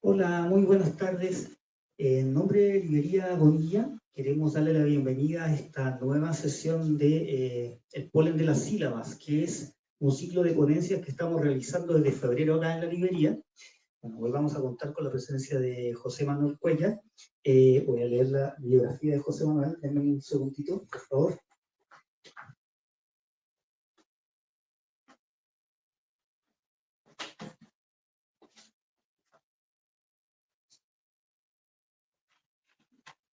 Hola, muy buenas tardes. En nombre de Librería Bonilla, queremos darle la bienvenida a esta nueva sesión de El polen de las sílabas, que es un ciclo de ponencias que estamos realizando desde febrero acá en la librería. Bueno, hoy vamos a contar con la presencia de José Manuel Cuellar. Voy a leer la biografía de José Manuel. Denme un segundito, por favor.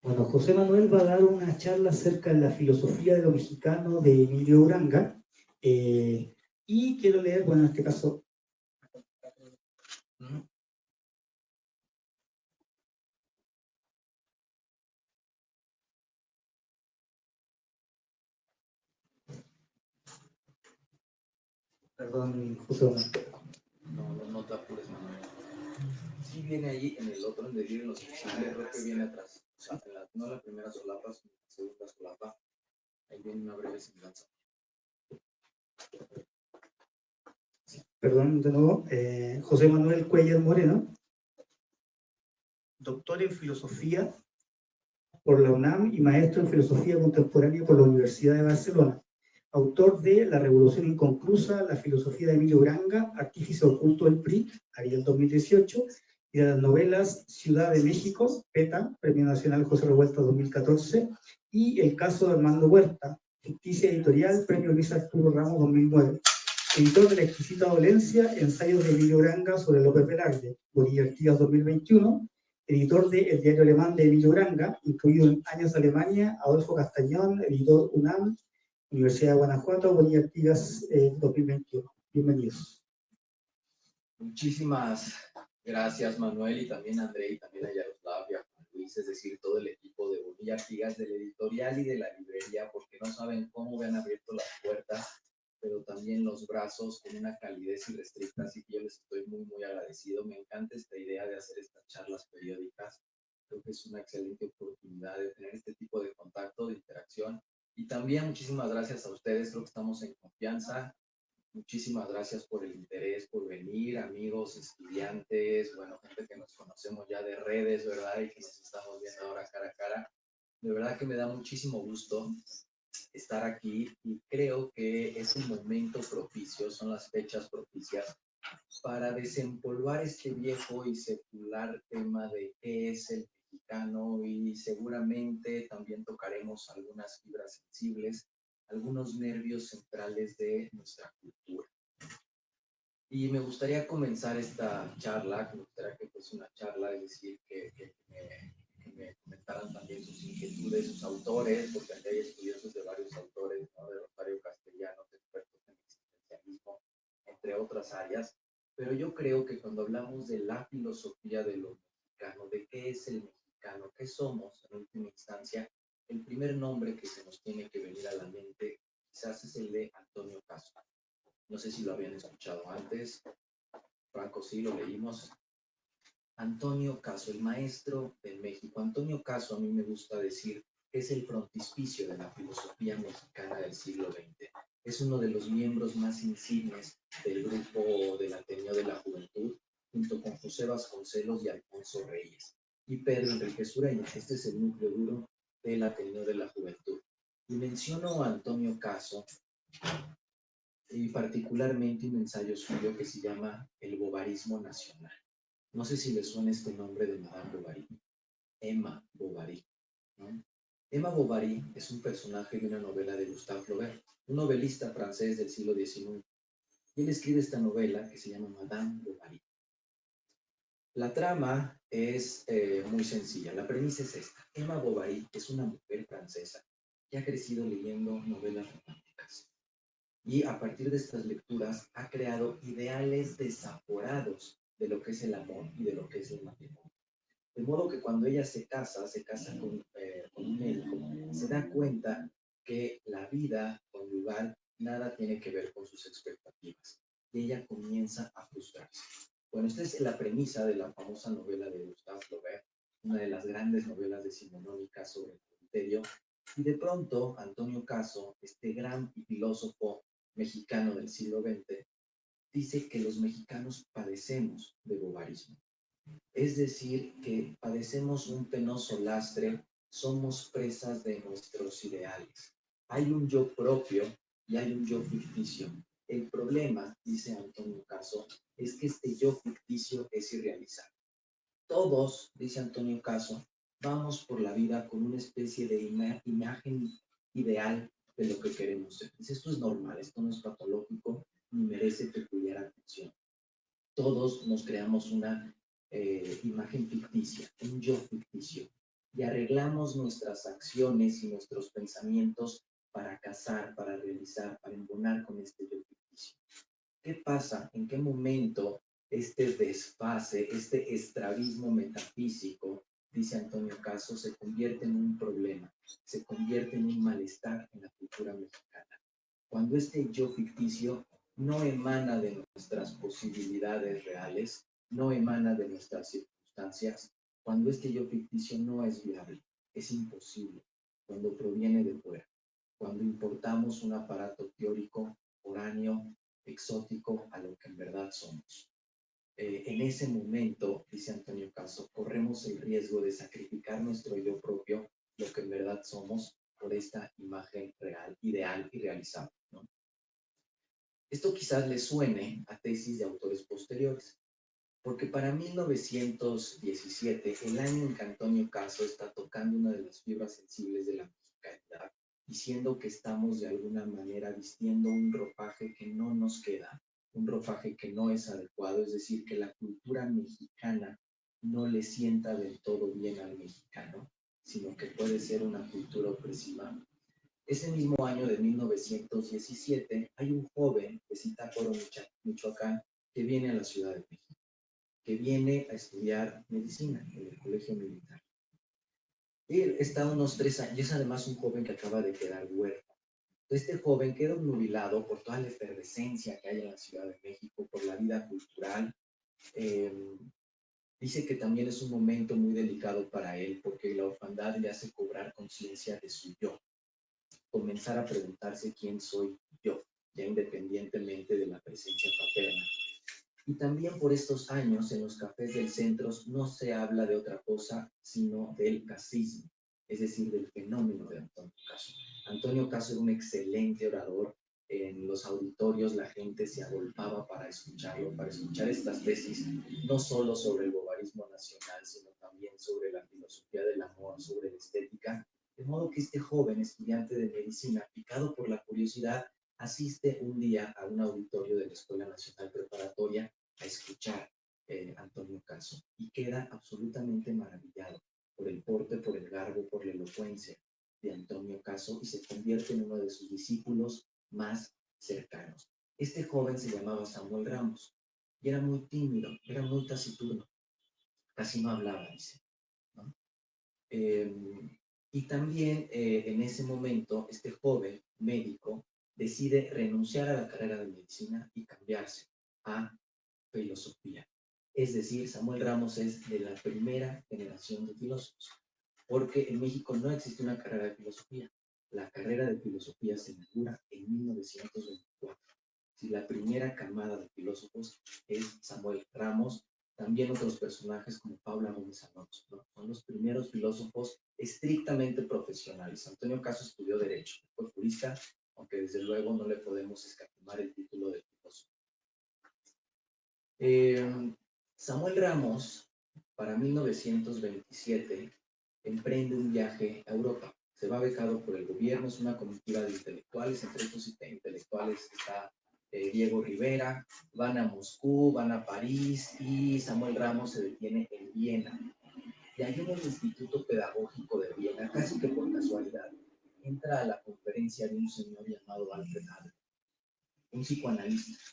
Bueno, José Manuel va a dar una charla acerca de la filosofía de lo mexicano de Emilio Uranga. Y quiero leer, bueno, en este caso, perdón, José Manuel. No te apures, Manuel. Sí viene ahí en el otro, donde viven los invisibles, creo que viene atrás. O sea, no la primera solapa, sino la segunda solapa. Ahí viene una breve semblanza. Perdón, de nuevo, José Manuel Cuellar Moreno, doctor en filosofía por la UNAM y maestro en filosofía contemporánea por la Universidad de Barcelona. Autor de La Revolución Inconclusa, La filosofía de Emilio Uranga, Artífice oculto del PRI, Ariel 2018, y de las novelas Ciudad de México, PETA, Premio Nacional José Revuelta 2014, y El caso de Armando Huerta, ficticia editorial, Premio Luis Arturo Ramos 2009. Editor de La exquisita dolencia, ensayos de Emilio Uranga sobre López Velarde, Bonilla Artigas 2021, editor de El diario alemán de Emilio Uranga, incluido en Años de Alemania, Adolfo Castañón, editor UNAM, Universidad de Guanajuato, Bonilla Artigas 2021. Bienvenidos. Muchísimas gracias, Manuel, y también a André, y también a Yaroslav y a Juan Luis, es decir, todo el equipo de Bonilla Artigas, del editorial y de la librería, porque no saben cómo me han abierto las puertas, pero también los brazos con una calidez irrestricta, así que yo les estoy muy, muy agradecido. Me encanta esta idea de hacer estas charlas periódicas. Creo que es una excelente oportunidad de tener este tipo de contacto, de interacción. Y también muchísimas gracias a ustedes, creo que estamos en confianza. Muchísimas gracias por el interés, por venir, amigos, estudiantes, bueno, gente que nos conocemos ya de redes, ¿verdad? Y que nos estamos viendo ahora cara a cara. De verdad que me da muchísimo gusto estar aquí y creo que es un momento propicio, son las fechas propicias para desempolvar este viejo y secular tema de qué es el mexicano, y seguramente también tocaremos algunas fibras sensibles, algunos nervios centrales de nuestra cultura. Y me gustaría comenzar esta charla, me gustaría que fuese una charla, es decir, que me comentaran también sus inquietudes, sus autores, porque aquí hay estudiosos de varios autores, ¿no? De Rosario Castellanos, expertos en existencialismo, entre otras áreas. Pero yo creo que cuando hablamos de la filosofía de lo mexicano, de qué es el mexicano, qué somos en última instancia, el primer nombre que se nos tiene que venir a la mente quizás es el de Antonio Caso. No sé si lo habían escuchado antes. Franco, sí, lo leímos. Antonio Caso, el maestro de México. Antonio Caso, a mí me gusta decir, es el frontispicio de la filosofía mexicana del siglo XX. Es uno de los miembros más insignes del grupo del Ateneo de la Juventud, junto con José Vasconcelos y Alfonso Reyes. Y Pedro Enrique Sureña. Este es el núcleo duro del Ateneo de la Juventud. Y menciono a Antonio Caso y particularmente un ensayo suyo que se llama El Bovarismo Nacional. No sé si le suena este nombre de Madame Bovary, Emma Bovary, ¿no? Emma Bovary es un personaje de una novela de Gustave Flaubert, un novelista francés del siglo XIX. Y él escribe esta novela que se llama Madame Bovary. La trama es muy sencilla, la premisa es esta. Emma Bovary es una mujer francesa que ha crecido leyendo novelas románticas. Y a partir de estas lecturas ha creado ideales desaforados de lo que es el amor y de lo que es el matrimonio. De modo que cuando ella se casa con un médico, se da cuenta que la vida conyugal nada tiene que ver con sus expectativas. Y ella comienza a frustrarse. Bueno, esta es la premisa de la famosa novela de Gustave Flaubert, una de las grandes novelas decimonónicas sobre el adulterio. Y de pronto, Antonio Caso, este gran filósofo mexicano del siglo XX, dice que los mexicanos padecemos de bovarismo. Es decir, que padecemos un penoso lastre, somos presas de nuestros ideales. Hay un yo propio y hay un yo ficticio. El problema, dice Antonio Caso, es que este yo ficticio es irrealizable. Todos, dice Antonio Caso, vamos por la vida con una especie de imagen ideal de lo que queremos ser. Dice, esto es normal, esto no es patológico, ni merece peculiar atención. Todos nos creamos una imagen ficticia, un yo ficticio, y arreglamos nuestras acciones y nuestros pensamientos para cazar, para realizar, para embonar con este yo ficticio. ¿Qué pasa? ¿En qué momento este desfase, este estrabismo metafísico, dice Antonio Caso, se convierte en un problema, se convierte en un malestar en la cultura mexicana? Cuando este yo ficticio no emana de nuestras posibilidades reales, no emana de nuestras circunstancias, cuando este yo ficticio no es viable, es imposible, cuando proviene de fuera, cuando importamos un aparato teórico, foráneo, exótico a lo que en verdad somos. En ese momento, dice Antonio Caso, corremos el riesgo de sacrificar nuestro yo propio, lo que en verdad somos, por esta imagen real, ideal y realizable, ¿no? Esto quizás le suene a tesis de autores posteriores, porque para 1917, el año en que Antonio Caso está tocando una de las fibras sensibles de la mexicanidad, diciendo que estamos de alguna manera vistiendo un ropaje que no nos queda, un ropaje que no es adecuado, es decir, que la cultura mexicana no le sienta del todo bien al mexicano, sino que puede ser una cultura opresiva. Ese mismo año de 1917, hay un joven de Zitácuaro, Michoacán, que viene a la Ciudad de México, que viene a estudiar medicina en el colegio militar. Él está unos 3 años, y es además un joven que acaba de quedar huérfano. Este joven queda obnubilado por toda la efervescencia que hay en la Ciudad de México, por la vida cultural. Eh, Dice que también es un momento muy delicado para él, porque la orfandad le hace cobrar conciencia de su yo, comenzar a preguntarse quién soy yo, ya independientemente de la presencia paterna. Y también por estos años en los cafés del centro no se habla de otra cosa sino del casismo, es decir, del fenómeno de Antonio Caso. Antonio Caso era un excelente orador. En los auditorios la gente se agolpaba para escucharlo, para escuchar estas tesis, no solo sobre el bovarismo nacional, sino también sobre la filosofía del amor, sobre la estética. De modo que este joven estudiante de medicina, picado por la curiosidad, asiste un día a un auditorio de la Escuela Nacional Preparatoria a escuchar Antonio Caso y queda absolutamente maravillado por el porte, por el garbo, por la elocuencia de Antonio Caso y se convierte en uno de sus discípulos más cercanos. Este joven se llamaba Samuel Ramos y era muy tímido, era muy taciturno, casi no hablaba, dice, ¿no? Eh, y también en ese momento este joven médico decide renunciar a la carrera de medicina y cambiarse a filosofía. Es decir, Samuel Ramos es de la primera generación de filósofos, porque en México no existe una carrera de filosofía. La carrera de filosofía se inaugura en 1924. Si la primera camada de filósofos es Samuel Ramos, también otros personajes como Paula Gómez Alonso, ¿no? Son los primeros filósofos estrictamente profesionales. Antonio Caso estudió Derecho, fue jurista, aunque desde luego no le podemos escatimar el título de filósofo. Samuel Ramos, para 1927, emprende un viaje a Europa. Se va becado por el gobierno, es una comitiva de intelectuales, entre estos intelectuales está Diego Rivera, van a Moscú, van a París y Samuel Ramos se detiene en Viena. Y ahí en el Instituto Pedagógico de Viena, casi que por casualidad, entra a la conferencia de un señor llamado Alfred Adler, un psicoanalista.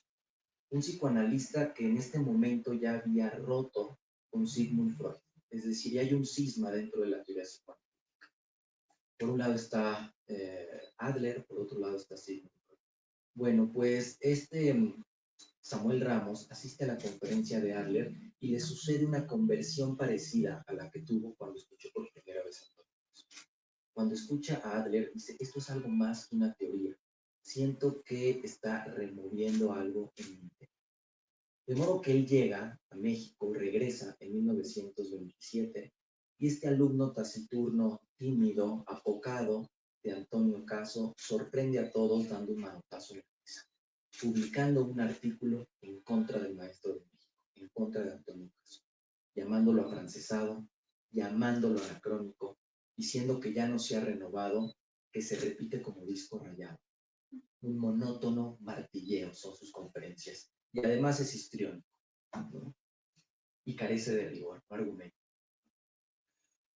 Un psicoanalista que en este momento ya había roto con Sigmund Freud. Es decir, ya hay un cisma dentro de la teoría psicoanalítica. Por un lado está Adler, por otro lado está Sigmund Freud. Bueno, pues Samuel Ramos asiste a la conferencia de Adler y le sucede una conversión parecida a la que tuvo cuando escuchó por primera vez a Antonio. Cuando escucha a Adler, dice, esto es algo más que una teoría. Siento que está removiendo algo en mi interior. De modo que él llega a México, regresa en 1927, y este alumno taciturno, tímido, apocado de Antonio Caso, sorprende a todos dando un manotazo en la mesa, publicando un artículo en contra del maestro de México, en contra de Antonio Caso, llamándolo afrancesado, llamándolo anacrónico, diciendo que ya no se ha renovado, que se repite como disco rayado. Un monótono martilleo son sus conferencias, y además es histriónico, ¿no? Y carece de rigor, no argumento.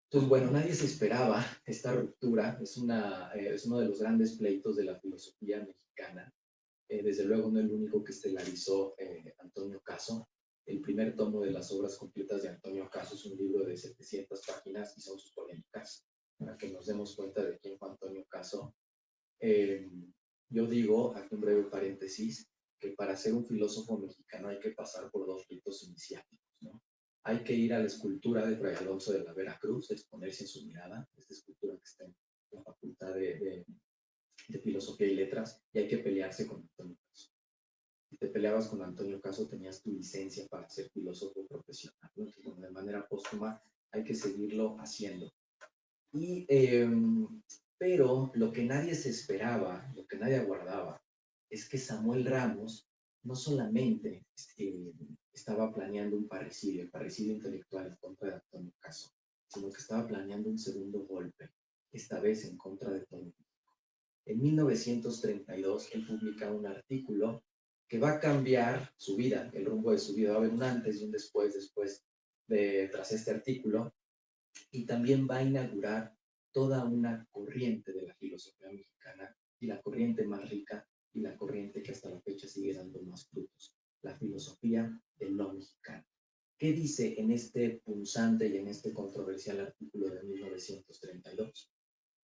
Entonces, bueno, nadie se esperaba esta ruptura, es uno de los grandes pleitos de la filosofía mexicana, desde luego no el único que estelarizó Antonio Caso. El primer tomo de las obras completas de Antonio Caso es un libro de 700 páginas y son sus polémicas, para que nos demos cuenta de quién fue Antonio Caso. Yo digo, aquí un breve paréntesis, que para ser un filósofo mexicano hay que pasar por dos ritos iniciáticos, ¿no? Hay que ir a la escultura de Fray Alonso de la Vera Cruz, exponerse en su mirada, esta escultura que está en la Facultad de Filosofía y Letras, y hay que pelearse con Antonio Caso. Si te peleabas con Antonio Caso, tenías tu licencia para ser filósofo profesional, ¿no? Entonces, de manera póstuma hay que seguirlo haciendo. Y, pero lo que nadie se esperaba, lo que nadie aguardaba, es que Samuel Ramos no solamente estaba planeando un parricidio, el parricidio intelectual en contra de Antonio Caso, sino que estaba planeando un segundo golpe, esta vez en contra de todo México. En 1932, él publica un artículo que va a cambiar su vida, el rumbo de su vida. Va a haber un antes y un después, tras este artículo, y también va a inaugurar toda una corriente de la filosofía mexicana, y la corriente más rica y la corriente que hasta la fecha sigue dando más frutos, la filosofía del no mexicano. ¿Qué dice en este punzante y en este controversial artículo de 1932?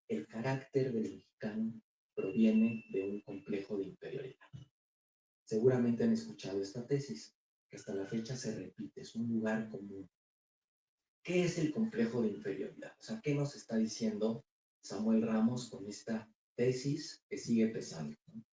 El carácter del mexicano proviene de un complejo de inferioridad. Seguramente han escuchado esta tesis, que hasta la fecha se repite, es un lugar común. ¿Qué es el complejo de inferioridad? O sea, ¿qué nos está diciendo Samuel Ramos con esta tesis que sigue pesando, ¿no?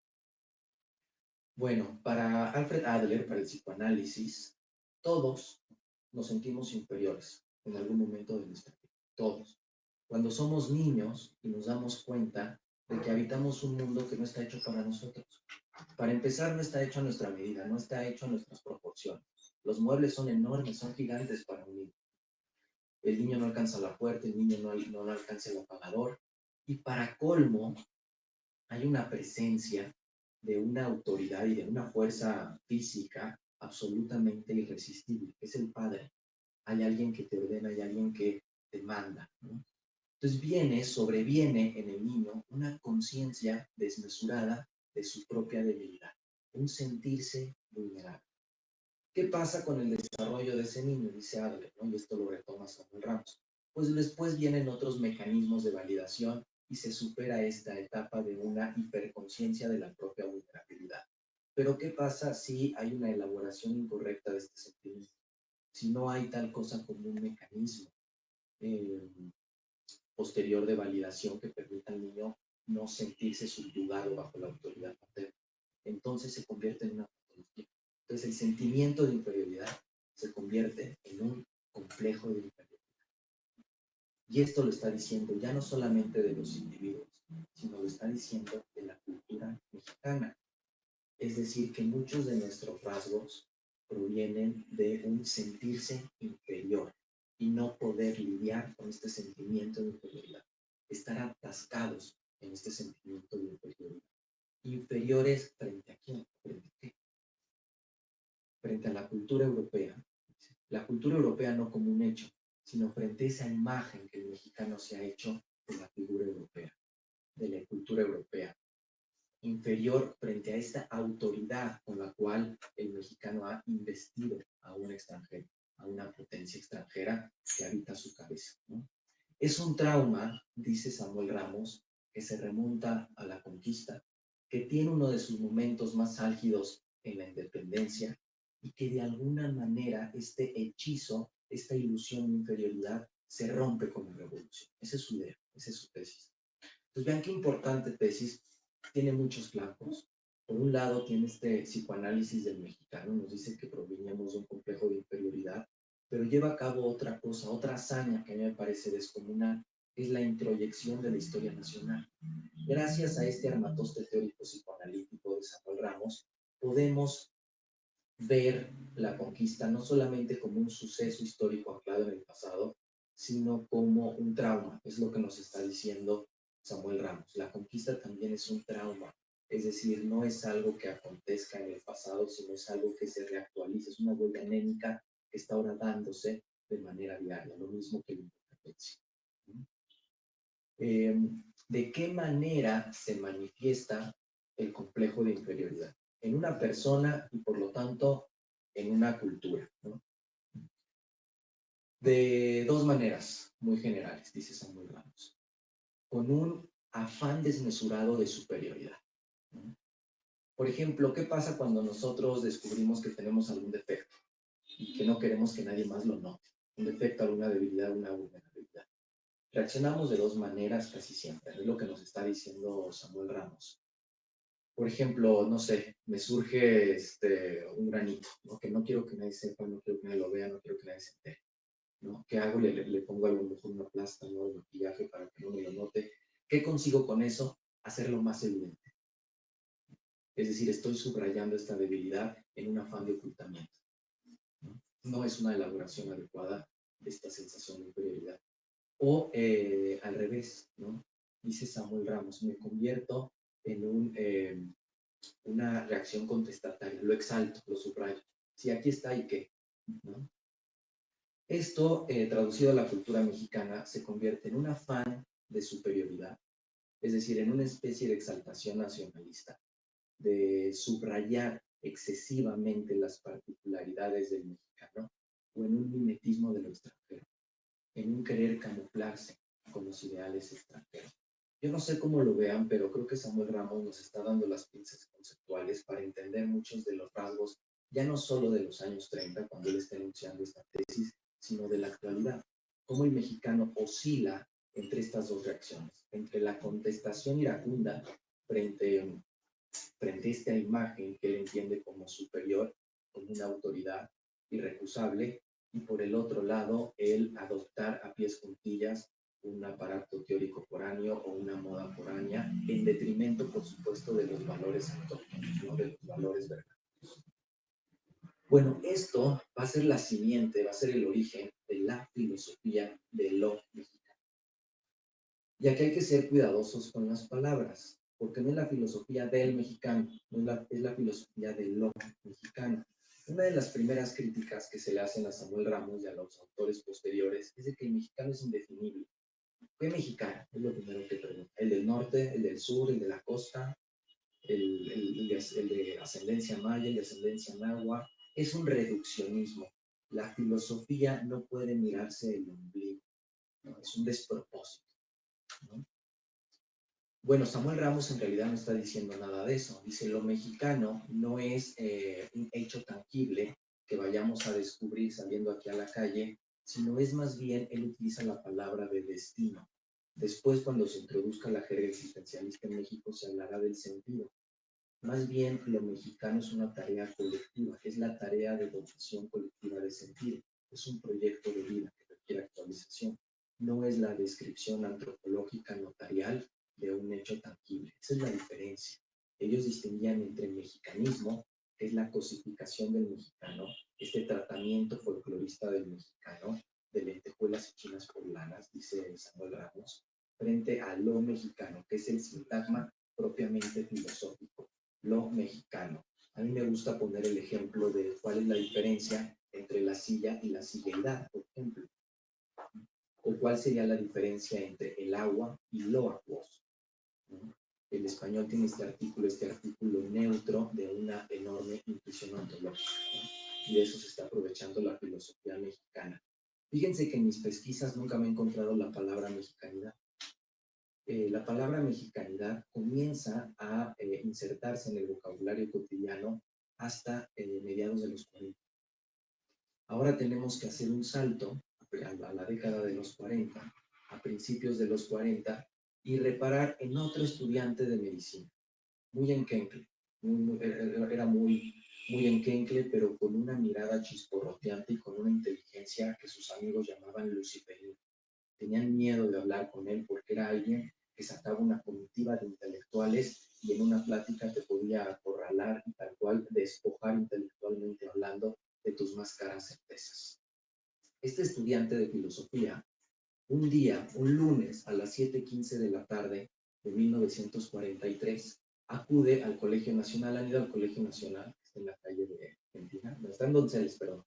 Bueno, para Alfred Adler, para el psicoanálisis, todos nos sentimos inferiores en algún momento de nuestra vida. Todos. Cuando somos niños y nos damos cuenta de que habitamos un mundo que no está hecho para nosotros. Para empezar, no está hecho a nuestra medida, no está hecho a nuestras proporciones. Los muebles son enormes, son gigantes para un niño. El niño no alcanza la puerta, el niño no alcanza el apagador. Y para colmo, hay una presencia de una autoridad y de una fuerza física absolutamente irresistible, que es el padre. Hay alguien que te ordena, hay alguien que te manda, ¿no? Entonces sobreviene en el niño una conciencia desmesurada de su propia debilidad, un sentirse vulnerable. ¿Qué pasa con el desarrollo de ese niño? Dice Adler, ¿no? Y esto lo retoma Samuel Ramos. Pues después vienen otros mecanismos de validación y se supera esta etapa de una hiperconciencia de la propia vulnerabilidad. Pero ¿qué pasa si hay una elaboración incorrecta de este sentimiento? Si no hay tal cosa como un mecanismo posterior de validación que permita al niño no sentirse subyugado bajo la autoridad paterna, entonces se convierte en una patología. Entonces el sentimiento de inferioridad se convierte en un complejo de inferioridad. Y esto lo está diciendo ya no solamente de los individuos, sino lo está diciendo de la cultura mexicana. Es decir, que muchos de nuestros rasgos provienen de un sentirse inferior y no poder lidiar con este sentimiento de inferioridad. Estar atascados en este sentimiento de inferioridad. ¿Inferiores frente a quién? ¿Frente a qué? Frente a la cultura europea. La cultura europea no como un hecho, sino frente a esa imagen que el mexicano se ha hecho de la figura europea, de la cultura europea. Inferior frente a esta autoridad con la cual el mexicano ha investido a un extranjero, a una potencia extranjera que habita su cabeza, ¿no? Es un trauma, dice Samuel Ramos, que se remonta a la conquista, que tiene uno de sus momentos más álgidos en la independencia y que de alguna manera este hechizo, esta ilusión de inferioridad se rompe con la revolución. Esa es su idea, esa es su tesis. Entonces vean qué importante tesis, tiene muchos flancos, Por un lado, tiene este psicoanálisis del mexicano, nos dice que proveníamos de un complejo de inferioridad, pero lleva a cabo otra cosa, otra hazaña que a mí me parece descomunal, es la introyección de la historia nacional. Gracias a este armatoste teórico psicoanalítico de Samuel Ramos, podemos ver la conquista no solamente como un suceso histórico anclado en el pasado, sino como un trauma. Es lo que nos está diciendo Samuel Ramos. La conquista también es un trauma, es decir, no es algo que acontezca en el pasado, sino es algo que se reactualiza, es una huella anémica que está ahora dándose de manera diaria, lo mismo que la independencia. ¿De qué manera se manifiesta el complejo de inferioridad? En una persona y por lo tanto en una cultura, ¿no? De dos maneras muy generales, dice Samuel Ramos, con un afán desmesurado de superioridad, ¿no? Por ejemplo, ¿qué pasa cuando nosotros descubrimos que tenemos algún defecto y que no queremos que nadie más lo note? Un defecto, alguna debilidad, una vulnerabilidad. Reaccionamos de dos maneras casi siempre, es lo que nos está diciendo Samuel Ramos. Por ejemplo, no sé, me surge un granito, ¿no? Que no quiero que nadie sepa, no quiero que nadie lo vea, no quiero que nadie se entere, ¿no? ¿Qué hago? Le pongo a lo mejor una plasta, ¿no? El maquillaje para que no me lo note. ¿Qué consigo con eso? Hacerlo más evidente. Es decir, estoy subrayando esta debilidad en un afán de ocultamiento, ¿no? No es una elaboración adecuada de esta sensación de inferioridad. O al revés, ¿no? Dice Samuel Ramos, me convierto en una reacción contestataria, lo exalto, lo subrayo. Si aquí está, ¿y qué? ¿No? Esto, traducido a la cultura mexicana, se convierte en un afán de superioridad, es decir, en una especie de exaltación nacionalista, de subrayar excesivamente las particularidades del mexicano o en un mimetismo de lo extranjero, en un querer camuflarse con los ideales extranjeros. Yo no sé cómo lo vean, pero creo que Samuel Ramos nos está dando las pinzas conceptuales para entender muchos de los rasgos, ya no solo de los años 30, cuando él está enunciando esta tesis, sino de la actualidad. Cómo el mexicano oscila entre estas dos reacciones, entre la contestación iracunda frente, frente a esta imagen que él entiende como superior, como una autoridad irrecusable, y por el otro lado, el adoptar a pies juntillas un aparato teórico foráneo o una moda foránea, en detrimento, por supuesto, de los valores autóctonos, ¿no? De los valores verdaderos. Bueno, esto va a ser la simiente, va a ser el origen de la filosofía de lo mexicano. Y aquí hay que ser cuidadosos con las palabras, porque no es la filosofía del mexicano, no es la filosofía de lo mexicano. Una de las primeras críticas que se le hacen a Samuel Ramos y a los autores posteriores es de que el mexicano es indefinible. ¿Qué mexicano? Es lo primero que pregunta. ¿El del norte, el del sur, el de la costa, el de ascendencia maya, el de ascendencia nahua? Es un reduccionismo. La filosofía no puede mirarse el ombligo, ¿no? Es un despropósito, ¿no? Bueno, Samuel Ramos en realidad no está diciendo nada de eso. Dice, lo mexicano no es un hecho tangible que vayamos a descubrir saliendo aquí a la calle, sino es más bien, él utiliza la palabra de destino. Después, cuando se introduzca la jerga existencialista en México, se hablará del sentido. Más bien, lo mexicano es una tarea colectiva, es la tarea de dotación colectiva de sentido. Es un proyecto de vida que requiere actualización. No es la descripción antropológica notarial de un hecho tangible. Esa es la diferencia. Ellos distinguían entre el mexicanismo, que es la cosificación del mexicano, este tratamiento folclorista del mexicano, de lentejuelas y chinas poblanas, dice Samuel Ramos, frente a lo mexicano, que es el sintagma propiamente filosófico, lo mexicano. A mí me gusta poner el ejemplo de cuál es la diferencia entre la silla y la silleidad, por ejemplo, o cuál sería la diferencia entre el agua y lo acuoso, ¿no? El español tiene este artículo neutro de una enorme intuición ontológica, ¿no? Y de eso se está aprovechando la filosofía mexicana. Fíjense que en mis pesquisas nunca me he encontrado la palabra mexicanidad. La palabra mexicanidad comienza a insertarse en el vocabulario cotidiano hasta mediados de los 40. Ahora tenemos que hacer un salto a la década de los 40, a principios de los 40, y reparar en otro estudiante de medicina, William Kenkley. era muy enquencle, pero con una mirada chisporroteante y con una inteligencia que sus amigos llamaban luciferina. Tenían miedo de hablar con él porque era alguien que sacaba una comitiva de intelectuales y en una plática te podía acorralar y tal cual despojar intelectualmente hablando de tus más caras certezas. Este estudiante de filosofía, un día, un lunes a las 7:15 de la tarde de 1943, acude al Colegio Nacional. ¿Han ido al Colegio Nacional? Está en la calle de Argentina. No, está en Donceles, perdón.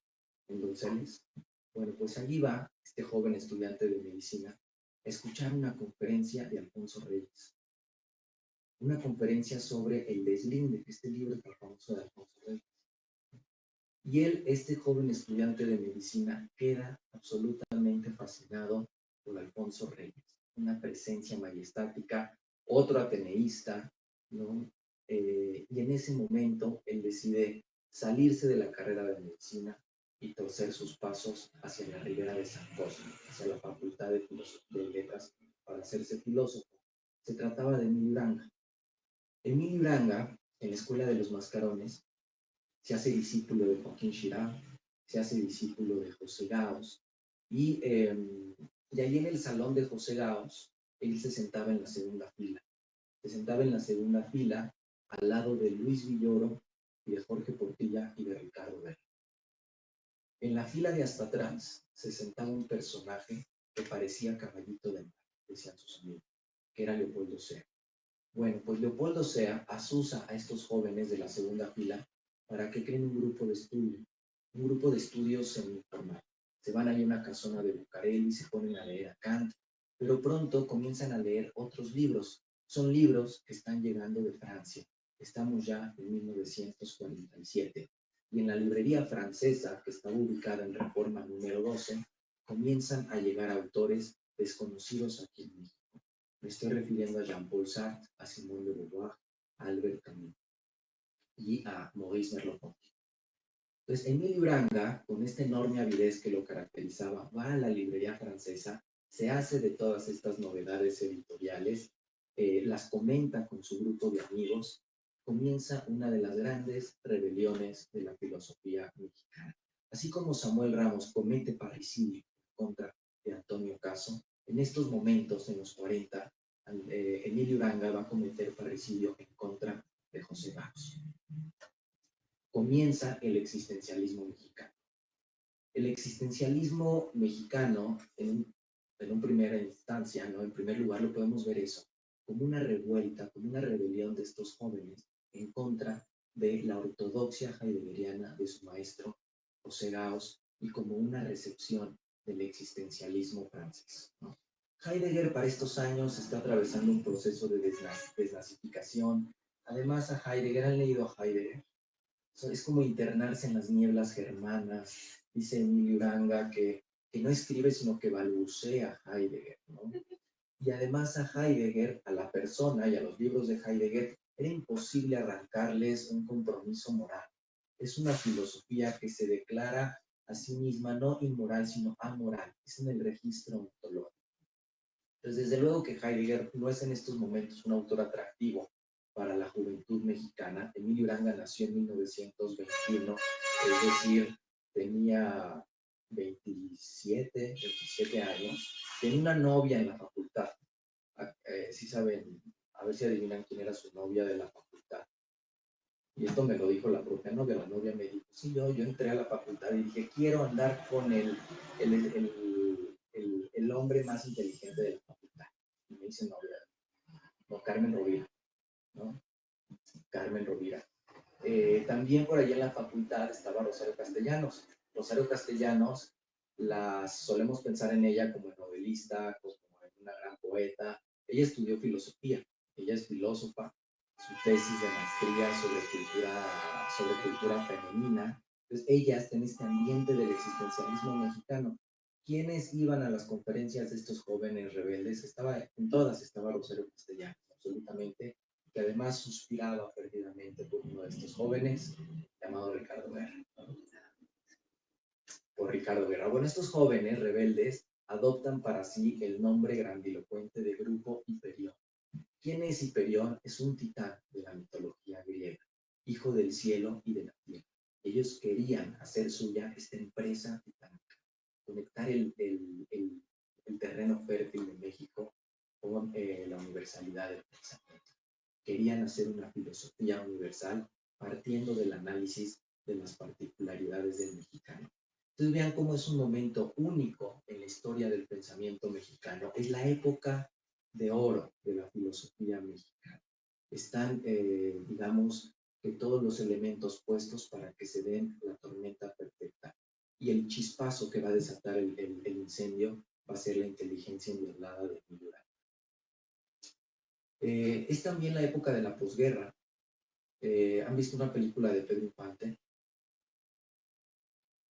En Donceles. Bueno, pues allí va este joven estudiante de medicina a escuchar una conferencia de Alfonso Reyes. Una conferencia sobre el deslinde, este libro tan famoso de Alfonso Reyes. Y él, este joven estudiante de medicina, queda absolutamente fascinado por Alfonso Reyes, una presencia majestática, otro ateneísta, ¿no? Y en ese momento él decide salirse de la carrera de medicina y torcer sus pasos hacia la ribera de San Cosme, hacia la Facultad de Letras, para hacerse filósofo. Se trataba de Emilio Uranga. Emilio Uranga, en la Escuela de los Mascarones, se hace discípulo de Joaquín Chirá, se hace discípulo de José Gaos, y ahí en el salón de José Gaos, él se sentaba en la segunda fila. Se sentaba en la segunda fila al lado de Luis Villoro y de Jorge Portilla y de Ricardo Berra. En la fila de hasta atrás se sentaba un personaje que parecía caballito de mar, decían sus amigos, que era Leopoldo Sea. Bueno, pues Leopoldo Sea asusa a estos jóvenes de la segunda fila para que creen un grupo de estudios semi-informal. Se van ahí a una casona de Bucareli, se ponen a leer a Kant, pero pronto comienzan a leer otros libros. Son libros que están llegando de Francia. Estamos ya en 1947. Y en la librería francesa, que estaba ubicada en Reforma número 12, comienzan a llegar autores desconocidos aquí en México. Me estoy refiriendo a Jean-Paul Sartre, a Simone de Beauvoir, a Albert Camus y a Maurice Merleau-Ponty. Entonces, Emilio Uranga, con esta enorme avidez que lo caracterizaba, va a la librería francesa, se hace de todas estas novedades editoriales, las comenta con su grupo de amigos, comienza una de las grandes rebeliones de la filosofía mexicana. Así como Samuel Ramos comete parricidio contra de Antonio Caso, en estos momentos, en los 40, Emilio Uranga va a cometer parricidio en contra de José Gaos. Comienza el existencialismo mexicano. El existencialismo mexicano, en primera instancia, ¿no? En primer lugar, lo podemos ver eso, como una revuelta, como una rebelión de estos jóvenes en contra de la ortodoxia heideggeriana de su maestro José Gaos y como una recepción del existencialismo francés, ¿no? Heidegger para estos años está atravesando un proceso de desnazificación. Además, a Heidegger, ¿han leído a Heidegger? Es como internarse en las nieblas germanas. Dice Emilio Uranga que no escribe, sino que balbucea Heidegger, ¿no? Y además a Heidegger, a la persona y a los libros de Heidegger, era imposible arrancarles un compromiso moral. Es una filosofía que se declara a sí misma no inmoral, sino amoral. Es en el registro ontológico. Entonces, desde luego que Heidegger no es en estos momentos un autor atractivo para la juventud mexicana. Emilio Uranga nació en 1921, es decir, tenía 27 años. Tenía una novia en la facultad. Si saben, a ver si adivinan quién era su novia de la facultad. Y esto me lo dijo la propia novia. La novia me dijo, sí, yo entré a la facultad y dije, quiero andar con el hombre más inteligente de la facultad. Y me dice, no, Carmen Rovira, ¿no? Carmen Rovira. También por allá en la facultad estaba Rosario Castellanos. Rosario Castellanos, solemos pensar en ella como novelista, como en una gran poeta. Ella estudió filosofía, ella es filósofa, su tesis de maestría sobre cultura femenina. Entonces, ella está en este ambiente del existencialismo mexicano. ¿Quiénes iban a las conferencias de estos jóvenes rebeldes? En todas estaba Rosario Castellanos, absolutamente, que además suspiraba perdidamente por uno de estos jóvenes llamado Ricardo Guerra. Por Ricardo Guerra. Bueno, estos jóvenes rebeldes adoptan para sí el nombre grandilocuente de Grupo Hiperión. ¿Quién es Hiperión? Es un titán de la mitología griega. hijo del cielo y de la tierra. Ellos querían hacer suya esta empresa titánica, conectar el terreno fértil de México con la universalidad del pensamiento. Querían hacer una filosofía universal partiendo del análisis de las particularidades del mexicano. Entonces vean cómo es un momento único en la historia del pensamiento mexicano. Es la época de oro de la filosofía mexicana. Están, digamos, que todos los elementos puestos para que se den la tormenta perfecta. Y el chispazo que va a desatar el incendio va a ser la inteligencia endiablada de Miyura. Es también la época de la posguerra. ¿Han visto una película de Pedro Infante?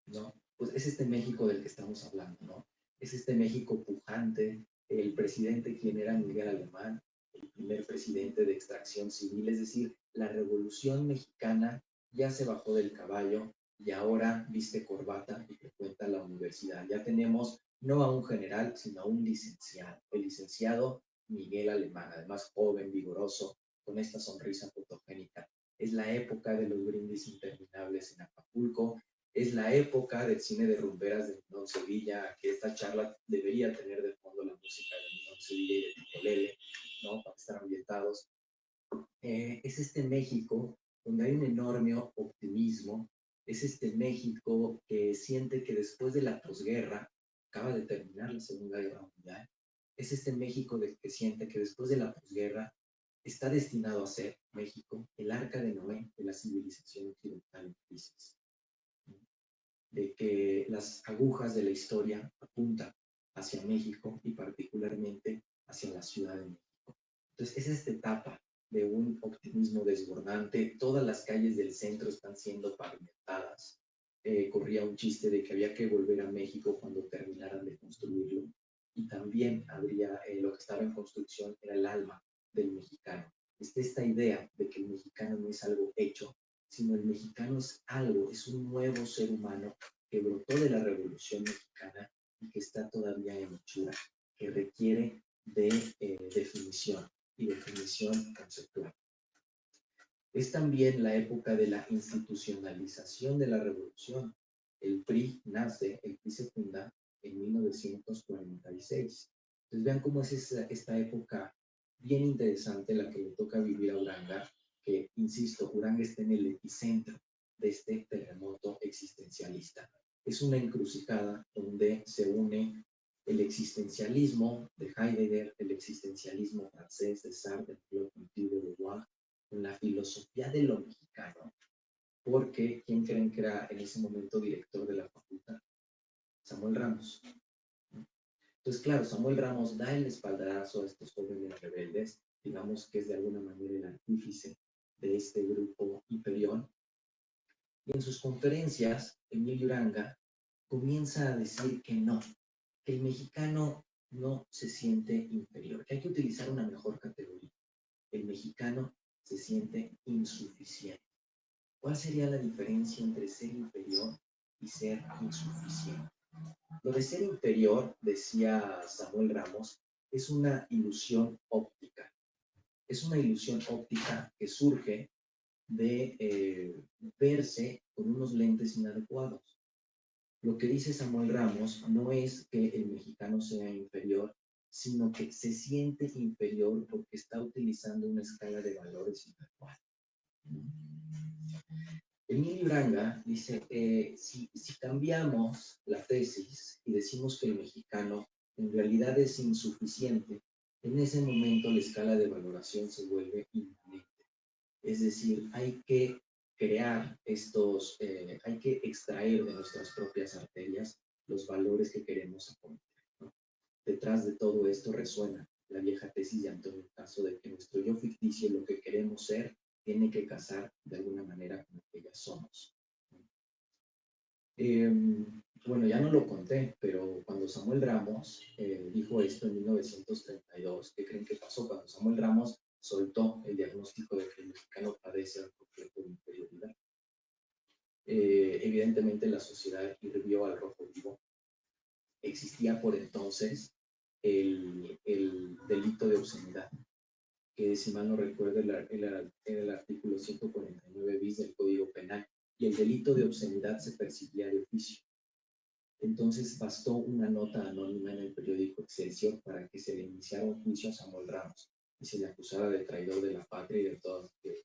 ¿No? Pues es este México del que estamos hablando, ¿no? Es este México pujante, el presidente quien era Miguel Alemán, el primer presidente de extracción civil, es decir, la revolución mexicana ya se bajó del caballo y ahora viste corbata y frecuenta la universidad. Ya tenemos no a un general, sino a un licenciado, el licenciado Miguel Alemán, además joven, vigoroso, con esta sonrisa fotogénica. Es la época de los brindis interminables en Acapulco, es la época del cine de rumberas de Ninón Sevilla, que esta charla debería tener de fondo la música de Ninón Sevilla y de Ticolele, ¿no? Para estar ambientados. Es este México donde hay un enorme optimismo, es este México que siente que después de la posguerra, acaba de terminar la Segunda Guerra Mundial, es este México que siente que después de la posguerra está destinado a ser México el arca de Noé de la civilización occidental en crisis, de que las agujas de la historia apuntan hacia México y particularmente hacia la Ciudad de México. Entonces, es esta etapa de un optimismo desbordante. Todas las calles del centro están siendo pavimentadas. Corría un chiste de que había que volver a México cuando terminaran de construirlo. Y también habría, lo que estaba en construcción era el alma del mexicano. Está esta idea de que el mexicano no es algo hecho, sino el mexicano es algo, es un nuevo ser humano que brotó de la Revolución Mexicana y que está todavía en hechura, que requiere de definición y definición conceptual. Es también la época de la institucionalización de la revolución. El PRI nace, el PRI se funda en 1946. Entonces vean cómo es esta época bien interesante la que le toca vivir a Uranga, que, insisto, Uranga está en el epicentro de este terremoto existencialista. Es una encrucijada donde se une el existencialismo de Heidegger, el existencialismo francés de Sartre, de Beauvoir, con la filosofía de lo mexicano, porque ¿quién creen que era en ese momento director de la facultad? Samuel Ramos. Entonces, claro, Samuel Ramos da el espaldarazo a estos jóvenes rebeldes, digamos que es de alguna manera el artífice de este grupo Hiperión, y en sus conferencias, Emilio Uranga comienza a decir que no, que el mexicano no se siente inferior, que hay que utilizar una mejor categoría. El mexicano se siente insuficiente. ¿Cuál sería la diferencia entre ser inferior y ser insuficiente? Lo de ser inferior, decía Samuel Ramos, es una ilusión óptica. Es una ilusión óptica que surge de verse con unos lentes inadecuados. Lo que dice Samuel Ramos no es que el mexicano sea inferior, sino que se siente inferior porque está utilizando una escala de valores inadecuada. Emilio Uranga dice, si cambiamos la tesis y decimos que el mexicano en realidad es insuficiente, en ese momento la escala de valoración se vuelve inmanente. Es decir, hay que crear hay que extraer de nuestras propias arterias los valores que queremos acometer, ¿no? Detrás de todo esto resuena la vieja tesis de Antonio Caso de que nuestro yo ficticio, lo que queremos ser, tiene que casar de alguna manera con lo que ya somos. Bueno, ya no lo conté, pero cuando Samuel Ramos dijo esto en 1932, ¿qué creen que pasó? Cuando Samuel Ramos soltó el diagnóstico de que el mexicano padece un complejo de inferioridad. Evidentemente la sociedad hirvió al rojo vivo. Existía por entonces el delito de obscenidad, que si mal no recuerdo era el artículo 149 bis del Código Penal, y el delito de obscenidad se perseguía de oficio. Entonces bastó una nota anónima en el periódico Excelsior para que se le iniciara un juicio a Samuel Ramos y se le acusara de traidor de la patria y de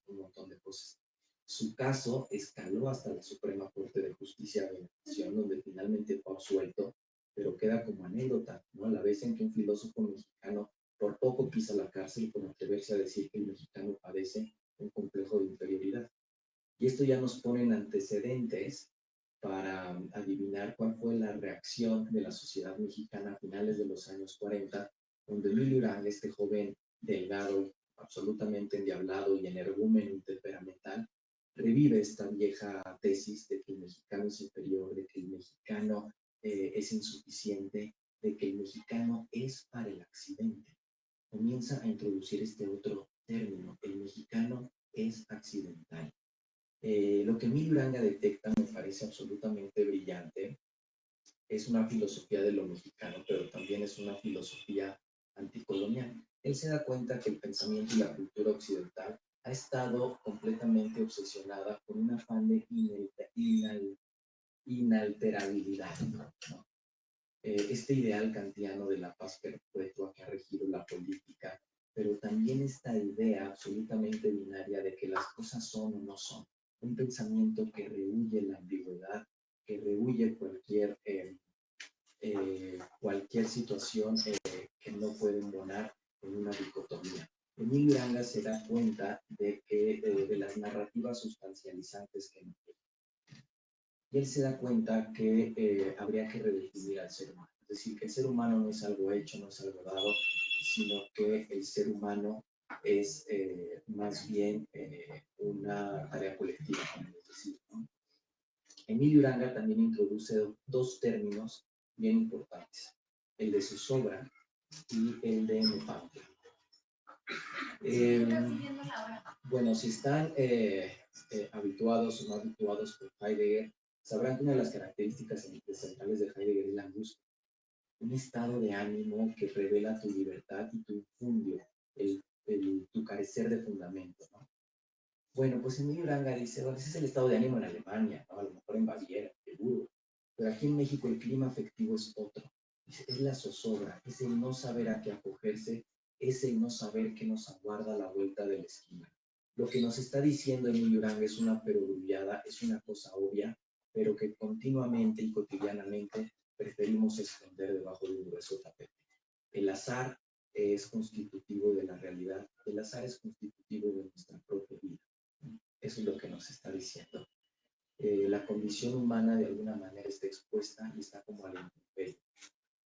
un montón de cosas. Su caso escaló hasta la Suprema Corte de Justicia de la Nación, donde finalmente fue absuelto, pero queda como anécdota, ¿no? La vez en que un filósofo mexicano por poco pisa la cárcel por atreverse a decir que el mexicano padece un complejo de inferioridad. Y esto ya nos pone en antecedentes para adivinar cuál fue la reacción de la sociedad mexicana a finales de los años 40, donde Emilio Uranga, este joven delgado, absolutamente endiablado y energúmeno y temperamental, revive esta vieja tesis de que el mexicano es inferior, de que el mexicano es insuficiente, de que el mexicano es para el accidente. Comienza a introducir este otro término: el mexicano es accidental. Lo que Emilio Uranga detecta me parece absolutamente brillante. Es una filosofía de lo mexicano, pero también es una filosofía anticolonial. Él se da cuenta que el pensamiento y la cultura occidental ha estado completamente obsesionada con un afán de inalterabilidad, ¿no? Este ideal kantiano de la paz perpetua que ha regido la política, pero también esta idea absolutamente binaria de que las cosas son o no son. Un pensamiento que rehúye la ambigüedad, que rehúye cualquier situación que no puede embonar en una dicotomía. Emilio Uranga se da cuenta de las narrativas sustancializantes que nos tienen. Y él se da cuenta que habría que redefinir al ser humano. Es decir, que el ser humano no es algo hecho, no es algo dado, sino que el ser humano es más bien una tarea colectiva, como decir, ¿no? Emilio Uranga también introduce dos términos bien importantes: el de zozobra y el de nepantla. Bueno, si están habituados o no habituados con Heidegger, sabrán que una de las características centrales de Heidegger es la angustia, un estado de ánimo que revela tu libertad y tu infundio, tu carecer de fundamento, ¿no? Bueno, pues Emilio Uranga dice, bueno, ese es el estado de ánimo en Alemania, ¿no? A lo mejor en Baviera, seguro, pero aquí en México el clima afectivo es otro. Es la zozobra, es el no saber a qué acogerse, es el no saber qué nos aguarda a la vuelta de la esquina. Lo que nos está diciendo Emilio Uranga es una perogrullada, es una cosa obvia, pero que continuamente y cotidianamente preferimos esconder debajo de un grueso tapete. El azar es constitutivo de la realidad, el azar es constitutivo de nuestra propia vida. Eso es lo que nos está diciendo. La condición humana de alguna manera está expuesta y está como al intemperie.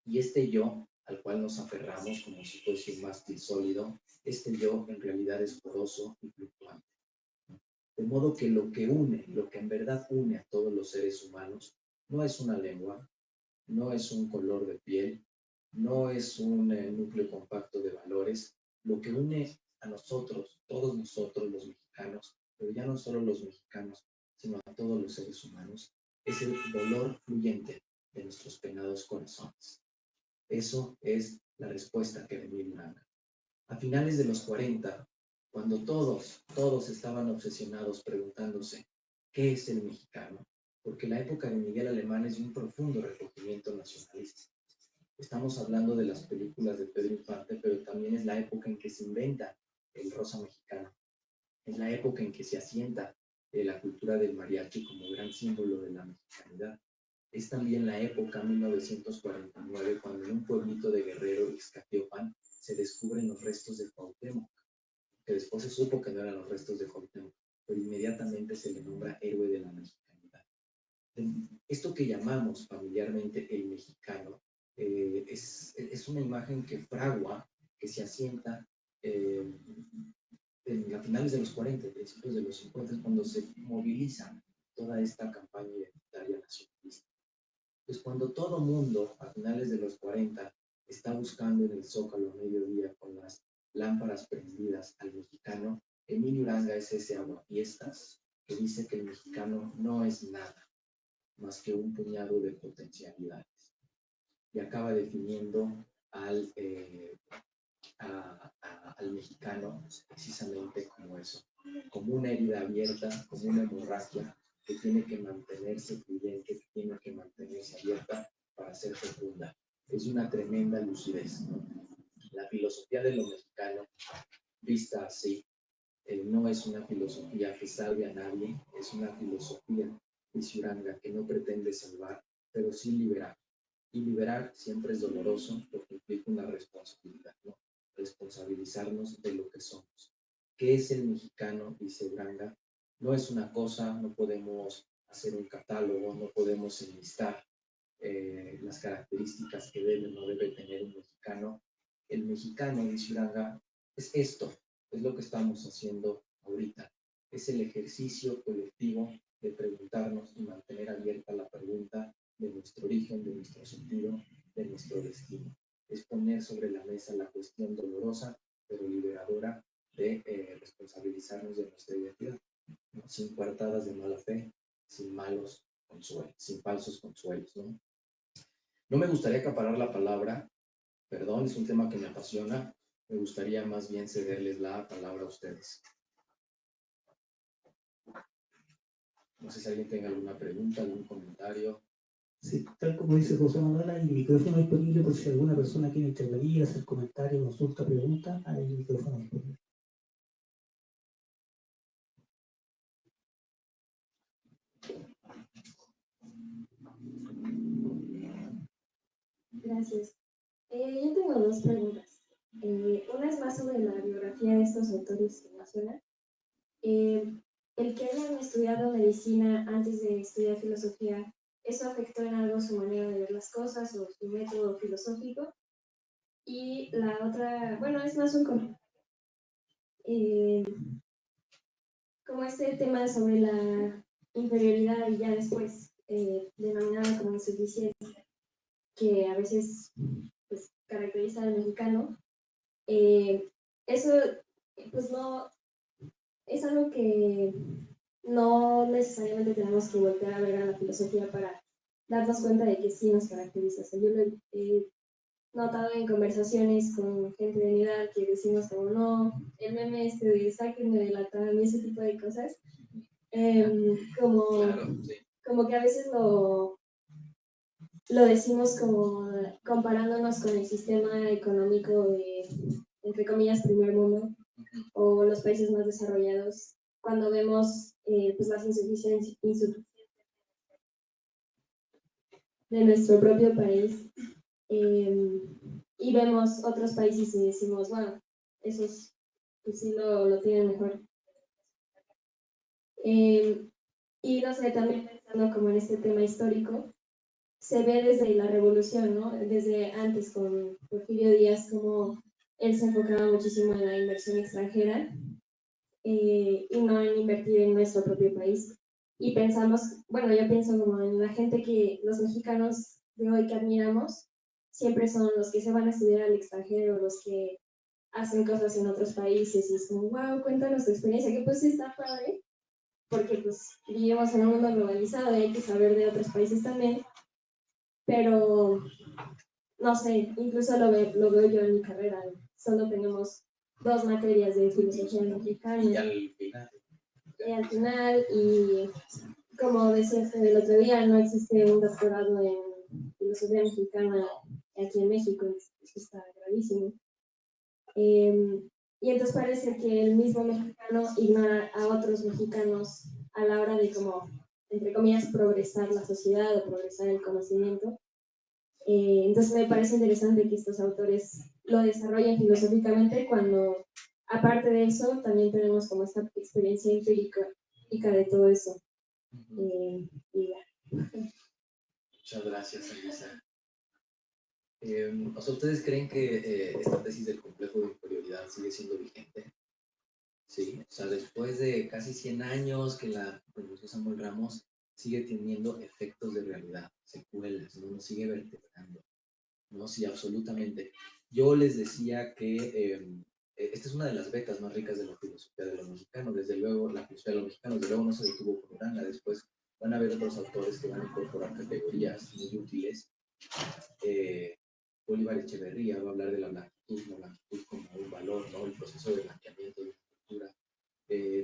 Y este yo, al cual nos aferramos como si fuese un mástil sólido, este yo en realidad es poroso y fluctuante. De modo que lo que une, lo que en verdad une a todos los seres humanos, no es una lengua, no es un color de piel, no es un núcleo compacto de valores. Lo que une a nosotros, todos nosotros los mexicanos, pero ya no solo los mexicanos, sino a todos los seres humanos, es el dolor fluyente de nuestros penados corazones. Eso es la respuesta que Emilio Uranga. A finales de los 40, cuando todos estaban obsesionados preguntándose, ¿qué es el mexicano? Porque la época de Miguel Alemán es de un profundo recogimiento nacionalista. Estamos hablando de las películas de Pedro Infante, pero también es la época en que se inventa el rosa mexicano. Es la época en que se asienta la cultura del mariachi como gran símbolo de la mexicanidad. Es también la época 1949, cuando en un pueblito de Guerrero, Ixcatiopan, se descubren los restos de Cuauhtémoc, que después se supo que no eran los restos de Cuauhtémoc, pero inmediatamente se le nombra héroe de la mexicanidad. Esto que llamamos familiarmente el mexicano es una imagen que fragua, que se asienta a finales de los 40, principios de los 50, cuando se moviliza toda esta campaña identitaria nacionalista. Pues cuando todo mundo a finales de los 40 está buscando en el Zócalo a mediodía con las lámparas prendidas al mexicano, Emilio Uranga es ese aguafiestas que dice que el mexicano no es nada más que un puñado de potencialidades. Y acaba definiendo al mexicano precisamente como eso, como una herida abierta, como una hemorragia que tiene que mantenerse fluyente, que tiene que mantenerse abierta para ser fecunda. Es una tremenda lucidez, ¿no? La filosofía de lo mexicano, vista así, no es una filosofía que salve a nadie, es una filosofía Uranga que no pretende salvar, pero sí liberar. Y liberar siempre es doloroso porque implica una responsabilidad, ¿no? Responsabilizarnos de lo que somos. ¿Qué es el mexicano? Dice Uranga. No es una cosa, no podemos hacer un catálogo, no podemos enlistar las características que debe o no debe tener un mexicano. El mexicano, dice Uranga, es esto, es lo que estamos haciendo ahorita. Es el ejercicio colectivo de preguntarnos y mantener abierta la pregunta de nuestro origen, de nuestro sentido, de nuestro destino. Es poner sobre la mesa la cuestión dolorosa, pero liberadora de responsabilizarnos de nuestra identidad, ¿no? Sin coartadas de mala fe, sin malos consuelos, sin falsos consuelos, ¿no? No me gustaría acaparar la palabra, perdón, es un tema que me apasiona, me gustaría más bien cederles la palabra a ustedes. No sé si alguien tenga alguna pregunta, algún comentario. Sí, tal como dice José Manuel, hay micrófono disponible por si alguna persona quiere intervenir, hacer comentarios, consulta, pregunta, hay micrófono disponible. Gracias. Yo tengo dos preguntas. Una es más sobre la biografía de estos autores que mencionan. El que hayan estudiado medicina antes de estudiar filosofía, ¿eso afectó en algo su manera de ver las cosas o su método filosófico? Y la otra, bueno, es más un comentario. Como este tema sobre la inferioridad y ya después denominada como insuficiencia, que a veces pues, caracteriza al mexicano, eso pues no es algo que no necesariamente tenemos que voltear a ver a la filosofía para darnos cuenta de que sí nos caracteriza. O sea, yo lo he notado en conversaciones con gente de mi edad que decimos como no, el meme este de sáquenme de la tabla y ese tipo de cosas, como, Claro, sí. como que a veces lo decimos como comparándonos con el sistema económico de, entre comillas, primer mundo o los países más desarrollados, cuando vemos pues las insuficiencias de nuestro propio país y vemos otros países y decimos, bueno, esos pues sí lo tienen mejor. Y no sé, también pensando como en este tema histórico, se ve desde la revolución, ¿no? Desde antes con Porfirio Díaz, como él se enfocaba muchísimo en la inversión extranjera y no en invertir en nuestro propio país. Y pensamos, bueno, yo pienso como en la gente que los mexicanos de hoy que admiramos, siempre son los que se van a estudiar al extranjero, los que hacen cosas en otros países y es como, wow, cuéntanos tu experiencia, que pues sí está padre, porque pues vivimos en un mundo globalizado y hay que saber de otros países también, pero no sé, incluso lo veo yo en mi carrera, solo tenemos 2 materias de filosofía mexicana. Y al final, y como decía el otro día, no existe un doctorado en filosofía mexicana aquí en México, eso está gravísimo. Y entonces parece que el mismo mexicano ignora a otros mexicanos a la hora de como, entre comillas, progresar la sociedad o progresar el conocimiento. Entonces me parece interesante que estos autores lo desarrollen filosóficamente cuando, aparte de eso, también tenemos como esta experiencia empírica de todo eso. Y ya. Muchas gracias, Elisa. O sea, ¿ustedes creen que esta tesis del complejo de inferioridad sigue siendo vigente? Sí, o sea, después de casi 100 años que la profesor Samuel Ramos sigue teniendo efectos de realidad, secuelas, ¿no? Nos sigue vertebrando, ¿no? Sí, absolutamente. Yo les decía que esta es una de las becas más ricas de la filosofía de los mexicanos. Desde luego, la filosofía de los mexicanos, desde luego, no se detuvo con Uranga. Después van a haber otros autores que van a incorporar categorías muy útiles. Bolívar Echeverría va a hablar de la la longitud como un valor, ¿no? El proceso de blanqueamiento de la cultura.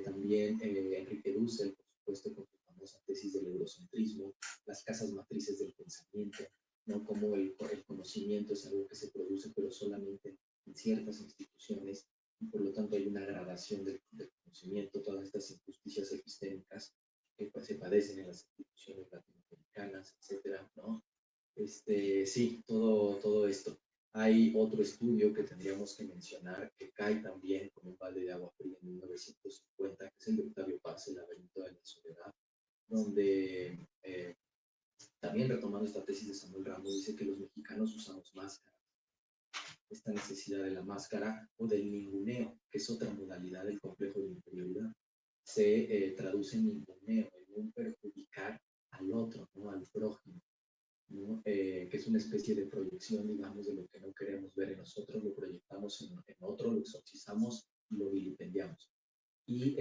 También Enrique Dussel, por supuesto, con su famosa tesis del eurocentrismo, las casas matrices del pensamiento, ¿no? Como el conocimiento es algo que se produce, pero solamente en ciertas instituciones, y por lo tanto hay una gradación del conocimiento, todas estas injusticias epistémicas que pues, se padecen en las instituciones latinoamericanas, etcétera, ¿no? Sí, todo esto. Hay otro estudio que tendríamos que mencionar que cae también con un balde de agua fría en 1950, que es el de Octavio Paz, El laberinto de la soledad, donde también retomando esta tesis de Samuel Ramos, dice que los mexicanos usamos máscara. Esta necesidad de la máscara o del ninguneo, que es otra modalidad del complejo de inferioridad, se traduce en ninguneo, en un perjudicar al otro, ¿no? Al prójimo, ¿no? Que es una especie de proyección, digamos, de lo que no queremos ver en nosotros, lo proyectamos en otro, lo exorcizamos y lo vilipendiamos. Y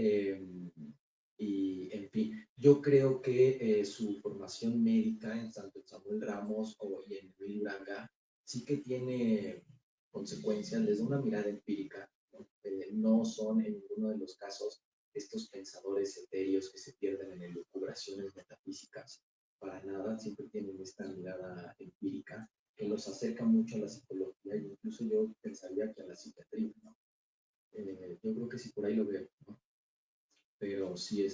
en fin, yo creo que su formación médica, tanto en Samuel Ramos y en Emilio Uranga, sí que tiene consecuencias desde una mirada empírica, ¿no? No son en ninguno de los casos estos pensadores etéreos que se pierden en elucubraciones metafísicas, para nada, siempre tienen esta mirada empírica que los acerca mucho a la psicología, e incluso yo pensaría que a la psiquiatría, ¿no? Yo creo que sí por ahí lo veo, ¿no? Pero sí,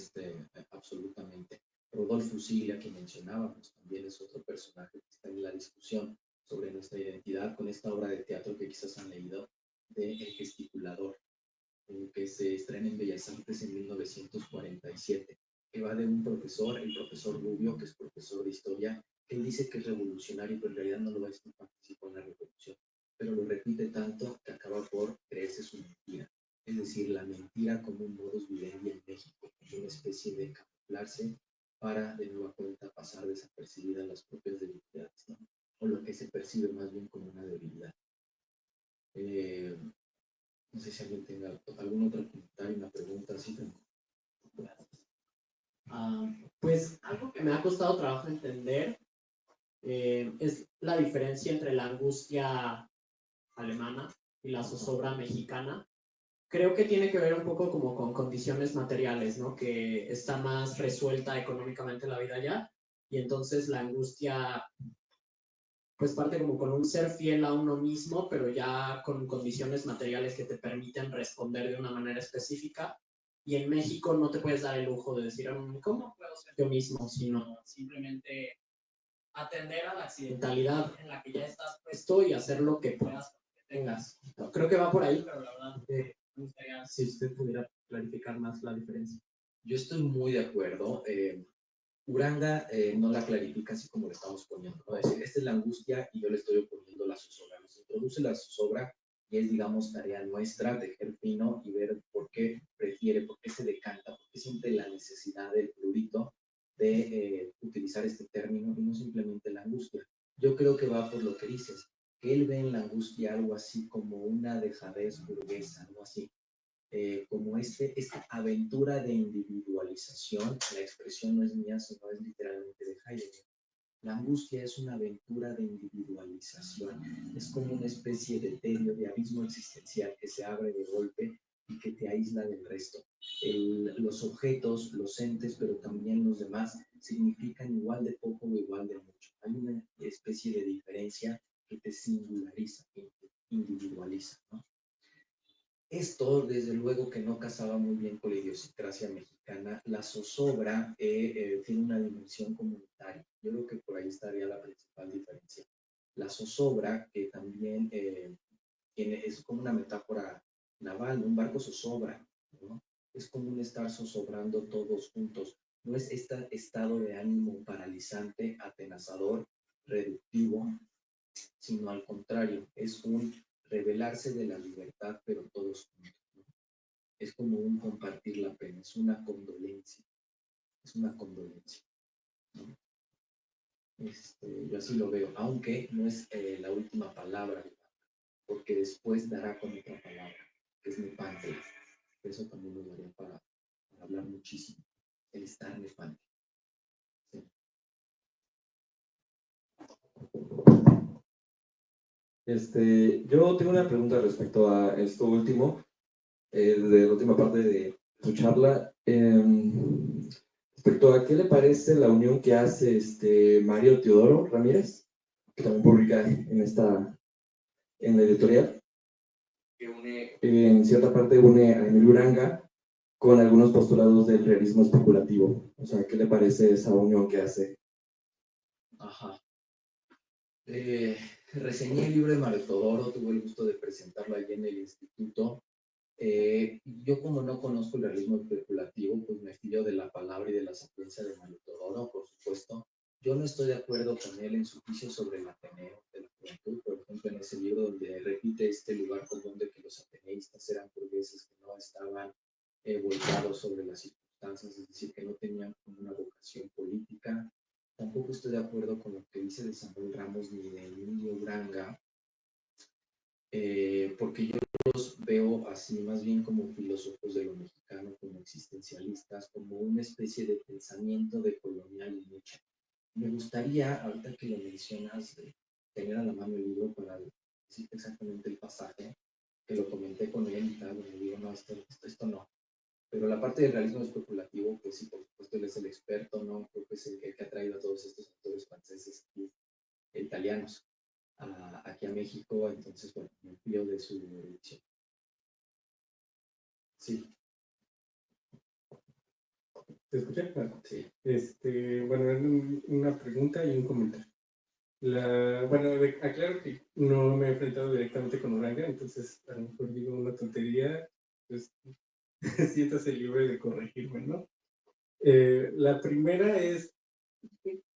absolutamente. Rodolfo Usiglia, que mencionábamos, también es otro personaje que está en la discusión sobre nuestra identidad con esta obra de teatro que quizás han leído, de El Gesticulador, que se estrena en Bellas Artes en 1947, que va de un profesor, el profesor Rubio, que es profesor de historia, que él dice que es revolucionario, pero en realidad no lo es, que participó en la revolución, pero lo repite tanto que acaba por creerse su mentira. Es decir, la mentira como un modus vivendi en México, como una especie de camuflarse para de nueva cuenta pasar desapercibidas las propias debilidades, ¿no? O lo que se percibe más bien como una debilidad. No sé si alguien tenga algún otro comentario, una pregunta así. Pues algo que me ha costado trabajo entender es la diferencia entre la angustia alemana y la zozobra mexicana. Creo que tiene que ver un poco como con condiciones materiales, ¿no? Que está más resuelta económicamente la vida allá, y entonces la angustia pues parte como con un ser fiel a uno mismo, pero ya con condiciones materiales que te permiten responder de una manera específica. Y en México no te puedes dar el lujo de decir, ¿cómo puedo ser yo mismo? Sino simplemente atender a la accidentalidad en la que ya estás puesto y hacer lo que puedas que tengas. Creo que va por ahí, pero la verdad me gustaría si usted pudiera clarificar más la diferencia. Yo estoy muy de acuerdo. Uranga no la clarifica así como le estamos poniendo, ¿no? Es decir, esta es la angustia y yo le estoy oponiendo la zozobra. Nos introduce la zozobra y es, digamos, tarea nuestra tejer fino y ver por qué prefiere, por qué se decanta, por qué siente la necesidad del prurito de utilizar este término y no simplemente la angustia. Yo creo que va por lo que dices, que él ve en la angustia algo así como una dejadez burguesa, algo así. Como esta aventura de individualización, la expresión no es mía, sino es literalmente de Heidegger. La angustia es una aventura de individualización, es como una especie de tedio, de abismo existencial que se abre de golpe y que te aísla del resto. Los objetos, los entes, pero también los demás, significan igual de poco o igual de mucho. Hay una especie de diferencia que te singulariza, que te individualiza, ¿no? Esto, desde luego, que no casaba muy bien con la idiosincrasia mexicana. La zozobra tiene una dimensión comunitaria. Yo creo que por ahí estaría la principal diferencia. La zozobra, que también es como una metáfora naval, un barco zozobra, ¿no? Es como un estar zozobrando todos juntos. No es este estado de ánimo paralizante, atenazador, reductivo, sino al contrario, es un revelarse de la libertad, pero todos juntos, ¿no? Es como un compartir la pena, es una condolencia, ¿no? Yo así lo veo, aunque no es la última palabra, porque después dará con otra palabra, que es nepante. Eso también nos daría para hablar muchísimo, el estar nepante. Sí. Yo tengo una pregunta respecto a esto último, de la última parte de tu charla. Respecto a qué le parece la unión que hace Mario Teodoro Ramírez, que también publica en la editorial, que en cierta parte une a Emilio Uranga con algunos postulados del realismo especulativo. O sea, ¿qué le parece esa unión que hace? Ajá. Reseñé el libro de Mario Teodoro, tuve el gusto de presentarlo allí en el instituto. Yo como no conozco el realismo especulativo, pues me fío de la palabra y de la sapiencia de Mario Teodoro, por supuesto. Yo no estoy de acuerdo con él en su juicio sobre el Ateneo de la juventud, por ejemplo, en ese libro donde repite este lugar común de que los ateneístas eran burgueses que no estaban volcados sobre las circunstancias, es decir, que no tenían como una vocación política. Tampoco estoy de acuerdo con lo que dice de Samuel Ramos ni de Emilio Uranga, porque yo los veo así más bien como filósofos de lo mexicano, como existencialistas, como una especie de pensamiento de colonial y lucha. Me gustaría, ahorita que lo mencionas, tener a la mano el libro para decirte exactamente el pasaje, que lo comenté con él y tal, y me digo, no, esto no. Pero la parte del realismo especulativo, pues sí, por supuesto, él es el experto, ¿no? Creo que es el que ha traído a todos estos autores franceses y italianos aquí a México, entonces, bueno, me fío de su erudición. Sí. ¿Te escuché? Sí. Bueno, una pregunta y un comentario. Aclaro que no me he enfrentado directamente con Uranga, entonces a lo mejor digo una tontería, pues siéntase libre de corregirme, ¿no? La primera es,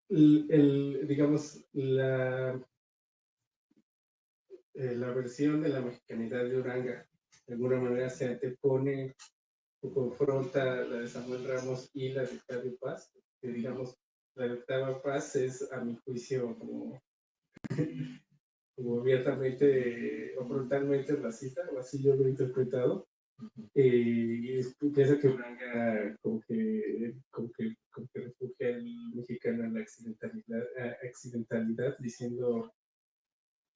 digamos, la versión de la mexicanidad de Uranga, de alguna manera se antepone o confronta la de Samuel Ramos y la de Octavio Paz, que digamos, la de Octavio Paz es, a mi juicio, como abiertamente o frontalmente racista, o así yo lo he interpretado. Y pienso que Uranga como que refugia al mexicano en la accidentalidad, diciendo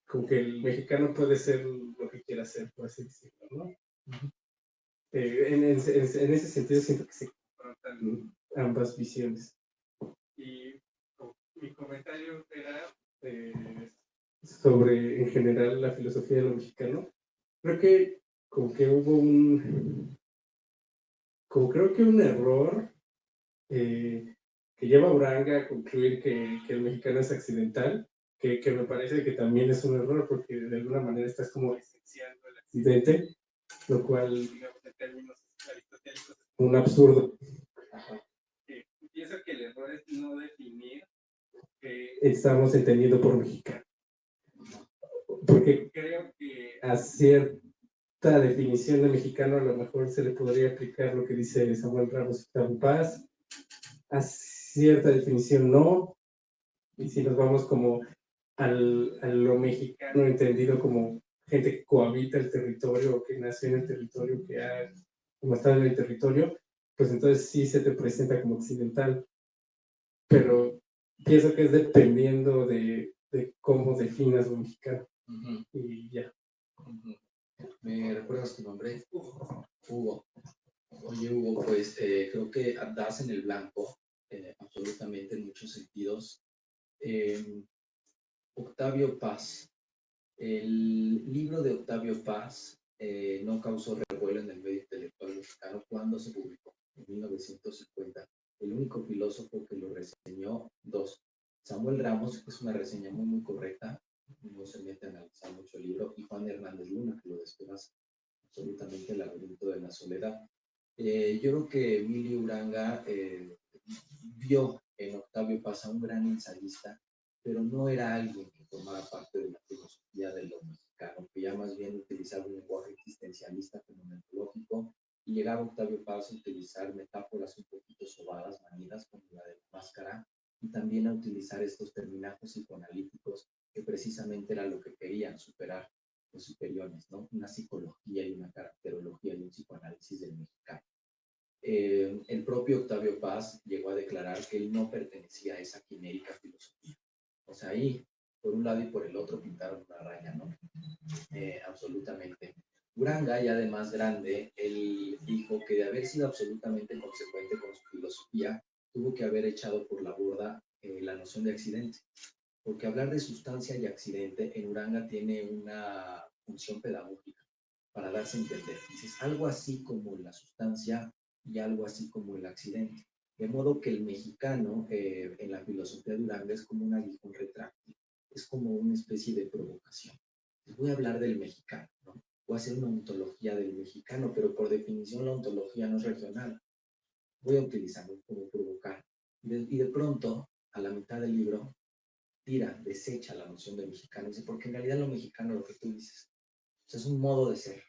como que el mexicano puede ser lo que quiera ser, por así decirlo, ¿no? En ese sentido siento que se confrontan ambas visiones. Y mi comentario era sobre, en general, la filosofía de lo mexicano. Creo que como que hubo creo que un error que lleva a Uranga a concluir que el mexicano es accidental, que me parece que también es un error porque de alguna manera estás como esenciando el accidente, lo cual, digamos, en términos aristotélicos es un absurdo. Pienso que el error es no definir qué estamos entendiendo por mexicano. Porque creo que a cierta definición de mexicano a lo mejor se le podría aplicar lo que dice Samuel Ramos y Octavio Paz, a cierta definición no, y si nos vamos como a lo mexicano entendido como gente que cohabita el territorio, que nació en el territorio, que ha como estado en el territorio, pues entonces sí se te presenta como occidental, pero pienso que es dependiendo de cómo definas lo mexicano. Y ya. ¿Me recuerdas tu nombre? Hugo. Oye, Hugo, pues creo que das en el blanco, absolutamente en muchos sentidos. Octavio Paz. El libro de Octavio Paz no causó revuelo en el medio intelectual mexicano cuando se publicó, en 1950. El único filósofo que lo reseñó, dos. Samuel Ramos, que es una reseña muy, muy correcta, no se mete a analizar mucho el libro, y Juan Hernández Luna, que lo despedaza absolutamente el laberinto de la soledad. Yo creo que Emilio Uranga vio en Octavio Paz a un gran ensayista, pero no era alguien que formara parte de la filosofía de lo mexicano, que ya más bien utilizaba un lenguaje existencialista fenomenológico, y llegaba Octavio Paz a utilizar metáforas un poquito sobadas, manidas, como la de la máscara, y también a utilizar estos terminajos psicoanalíticos que precisamente era lo que querían superar los superiores, ¿no? Una psicología y una caracterología y un psicoanálisis del mexicano. El propio Octavio Paz llegó a declarar que él no pertenecía a esa quimérica filosofía. O sea, ahí por un lado y por el otro pintaron una raya, ¿no? Absolutamente. Uranga, ya de más grande, él dijo que de haber sido absolutamente consecuente con su filosofía, tuvo que haber echado por la borda la noción de accidente. Porque hablar de sustancia y accidente en Uranga tiene una función pedagógica para darse a entender. Dices algo así como la sustancia y algo así como el accidente. De modo que el mexicano en la filosofía de Uranga es como un aguijón retráctil, es como una especie de provocación. Les voy a hablar del mexicano, ¿no? Voy a hacer una ontología del mexicano, pero por definición la ontología no es regional. Voy a utilizarlo como provocar. Y de pronto, a la mitad del libro, desecha la noción de mexicano. Dice, porque en realidad lo mexicano, lo que tú dices, es un modo de ser.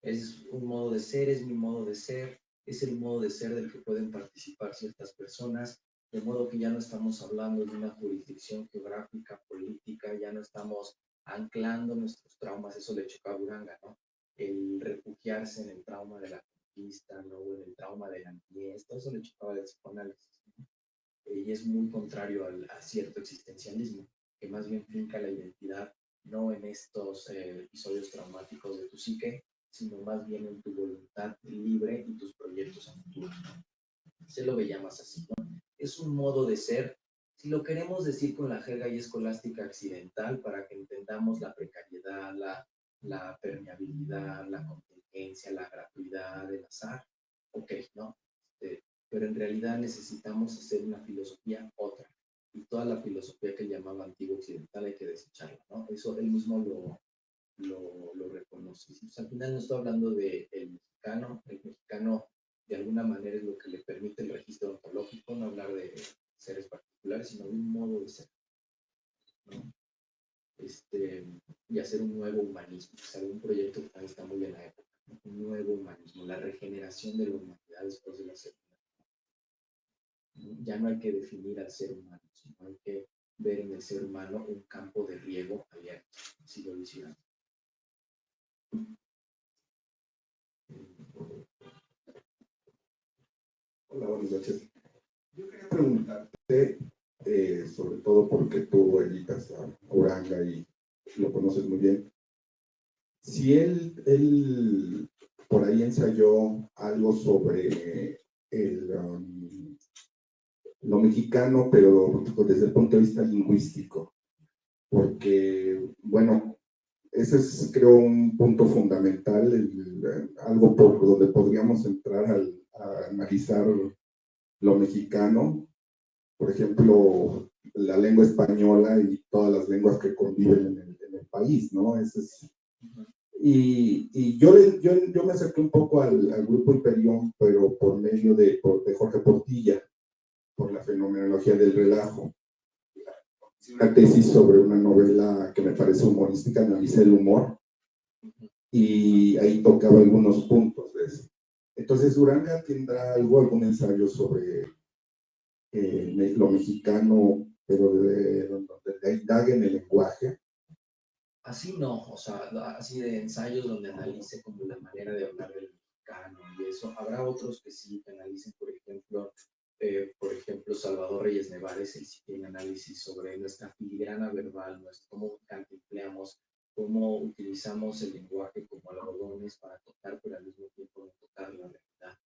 Es un modo de ser, es mi modo de ser, es el modo de ser del que pueden participar ciertas personas, de modo que ya no estamos hablando de una jurisdicción geográfica, política, ya no estamos anclando nuestros traumas, eso le chocaba a Uranga, ¿no? El refugiarse en el trauma de la conquista, ¿no? O en el trauma de la niñez, todo eso le chocaba al psicoanálisis, ¿no? Y es muy contrario a cierto existencialismo, que más bien finca la identidad no en estos episodios traumáticos de tu psique, sino más bien en tu voluntad libre y tus proyectos a futuro. Se lo veía más así, ¿no? Es un modo de ser, si lo queremos decir con la jerga y escolástica accidental, para que entendamos la precariedad, la permeabilidad, la contingencia, la gratuidad, el azar, ok, ¿no? Pero en realidad necesitamos hacer una filosofía otra. Y toda la filosofía que llamaba antiguo occidental hay que desecharla, ¿no? Eso él mismo lo reconoce. O sea, al final no estoy hablando del mexicano. El mexicano de alguna manera es lo que le permite el registro ontológico, no hablar de seres particulares, sino de un modo de ser, ¿no? Y hacer un nuevo humanismo, o sea, un proyecto que también está muy en la época, ¿no? Un nuevo humanismo, la regeneración de la humanidad después de la Segunda. Ya no hay que definir al ser humano, sino hay que ver en el ser humano un campo de riego abierto, así lo hicieron. Hola, buenas noches. Yo quería preguntarte, sobre todo porque tú editas a Uranga y lo conoces muy bien, si él por ahí ensayó algo sobre lo mexicano, pero desde el punto de vista lingüístico, porque, bueno, ese es, creo, un punto fundamental, algo por donde podríamos entrar a analizar lo mexicano, por ejemplo, la lengua española y todas las lenguas que conviven en el país, ¿no? Y yo me acerqué un poco al grupo Hiperión, pero por medio de Jorge Portilla, por la fenomenología del relajo. Hice una tesis sobre una novela que me parece humorística, analicé el humor, y ahí tocaba algunos puntos de eso. Entonces, Uranga tendrá algún ensayo sobre lo mexicano, pero donde indague en el lenguaje. Así no, o sea, así de ensayos donde analice como la manera de hablar del mexicano y eso. Habrá otros que sí, que analicen, por ejemplo, Salvador Reyes Nevares, él sí tiene análisis sobre nuestra filigrana verbal, cómo empleamos, cómo utilizamos el lenguaje como algodones para tocar, pero al mismo tiempo no tocar la realidad,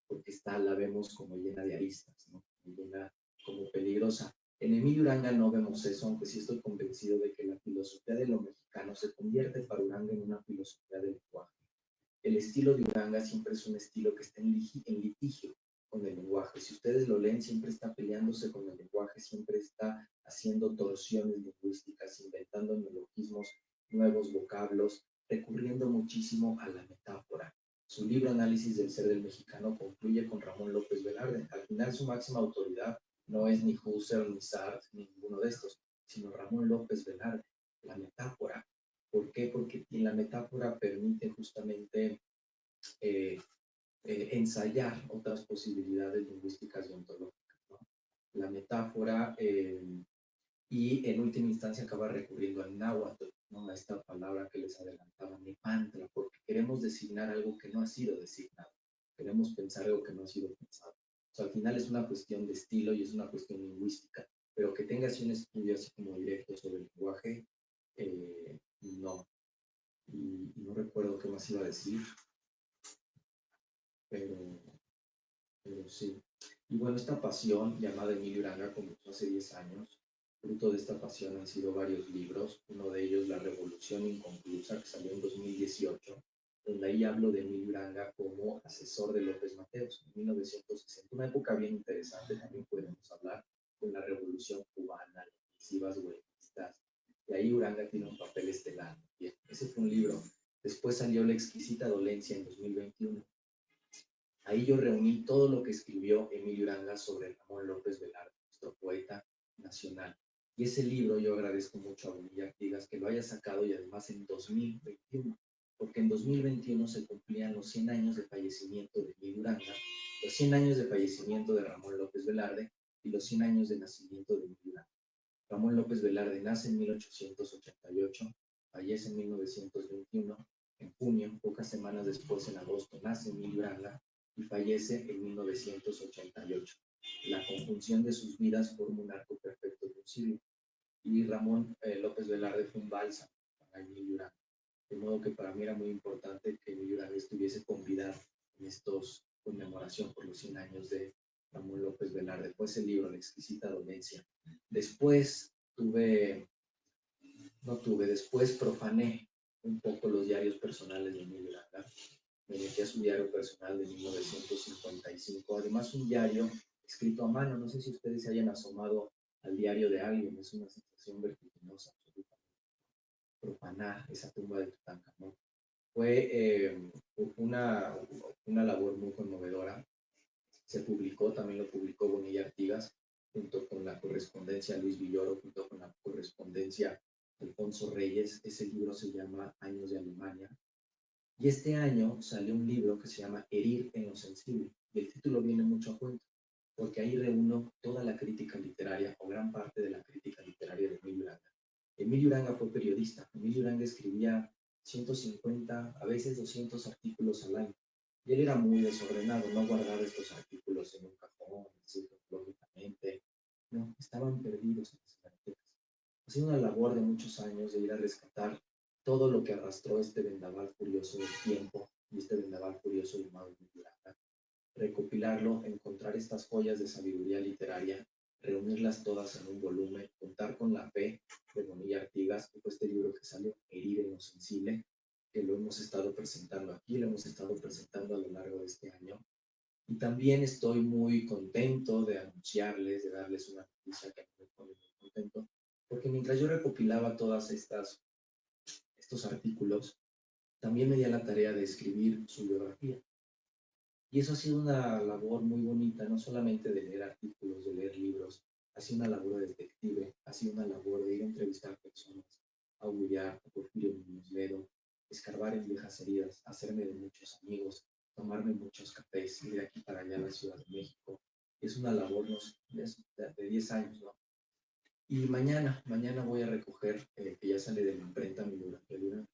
porque la vemos como llena de aristas, ¿no? Llena como peligrosa. En Emilio Uranga no vemos eso, aunque sí estoy convencido de que la filosofía de lo mexicano se convierte para Uranga en una filosofía del lenguaje. El estilo de Uranga siempre es un estilo que está en litigio con el lenguaje. Si ustedes lo leen, siempre está peleándose con el lenguaje, siempre está haciendo torsiones lingüísticas, inventando neologismos, nuevos vocablos, recurriendo muchísimo a la metáfora. Su libro Análisis del Ser del Mexicano concluye con Ramón López Velarde. Al final, su máxima autoridad no es ni Husserl, ni Sartre, ni ninguno de estos, sino Ramón López Velarde, la metáfora. ¿Por qué? Porque la metáfora permite justamente ensayar otras posibilidades lingüísticas y ontológicas, ¿no? La metáfora, y en última instancia acaba recurriendo al náhuatl, ¿no? A esta palabra que les adelantaba, nepantla, porque queremos designar algo que no ha sido designado, queremos pensar algo que no ha sido pensado. O sea, al final es una cuestión de estilo y es una cuestión lingüística. pero que tenga así un estudio así como directo sobre el lenguaje, no. Y no recuerdo qué más iba a decir, pero sí. Y bueno, esta pasión llamada Emilio Uranga comenzó hace 10 años. Fruto de esta pasión han sido varios libros, uno de ellos La Revolución Inconclusa, que salió en 2018, donde ahí hablo de Emilio Uranga como asesor de López Mateos en 1960, una época bien interesante, también podemos hablar con la Revolución Cubana, las ofensivas huelguistas, y ahí Uranga tiene un papel estelar. Bien, ese fue un libro. Después salió La Exquisita Dolencia en 2021. Ahí yo reuní todo lo que escribió Emilio Uranga sobre Ramón López Velarde, nuestro poeta nacional. Y ese libro yo agradezco mucho a Bonilla Artigas que lo haya sacado y además en 2021, porque en 2021 se cumplían los 100 años de fallecimiento de Emilio Uranga, los 100 años de fallecimiento de Ramón López Velarde y los 100 años de nacimiento de Emilio Uranga. Ramón López Velarde nace en 1888, fallece en 1921, en junio, pocas semanas después, en agosto, nace Emilio Uranga y fallece en 1988. La conjunción de sus vidas forma un arco perfecto de un siglo. Y Ramón López Velarde fue un bálsamo para Emilio Uranga. De modo que para mí era muy importante que Emilio Uranga estuviese convidado en estos conmemoración por los 100 años de Ramón López Velarde. Fue ese libro, La Exquisita Dolencia. Después después profané un poco los diarios personales de Emilio Uranga. Me metí a su diario personal de 1955, además un diario escrito a mano. No sé si ustedes se hayan asomado al diario de alguien, es una sensación vertiginosa, absolutamente. Profanar esa tumba de Tutankamón. Fue una labor muy conmovedora. Se publicó, también lo publicó Bonilla Artigas, junto con la correspondencia Luis Villoro, junto con la correspondencia Alfonso Reyes. Ese libro se llama Años de Alemania. Y este año salió un libro que se llama Herir en lo sensible. Y el título viene mucho a cuento, porque ahí reúno toda la crítica literaria, o gran parte de la crítica literaria de Emilio Uranga. Emilio Uranga fue periodista. Emilio Uranga escribía 150, a veces 200 artículos al año. Y él era muy desordenado, no guardaba estos artículos en un cajón, así lógicamente. No, estaban perdidos en las bibliotecas. Ha sido una labor de muchos años de ir a rescatar todo lo que arrastró este vendaval furioso del tiempo y este vendaval furioso llamado Emilio Uranga. Recopilarlo, encontrar estas joyas de sabiduría literaria, reunirlas todas en un volumen, contar con la fe de Bonilla Artigas, que fue este libro que salió, Herir en lo sensible, que lo hemos estado presentando aquí, lo hemos estado presentando a lo largo de este año. Y también estoy muy contento de anunciarles, de darles una noticia que me pone muy contento, porque mientras yo recopilaba todas estos artículos, también me di a la tarea de escribir su biografía. Y eso ha sido una labor muy bonita, no solamente de leer artículos, de leer libros, ha sido una labor de detective, ha sido una labor de ir a entrevistar personas, a Aullar, a Porfirio Muñoz Ledo, escarbar en viejas heridas, hacerme de muchos amigos, tomarme muchos cafés, ir de aquí para allá a la Ciudad de México. Es una labor de 10 años, ¿no? Y mañana voy a recoger, que ya sale de la imprenta, mi biografía,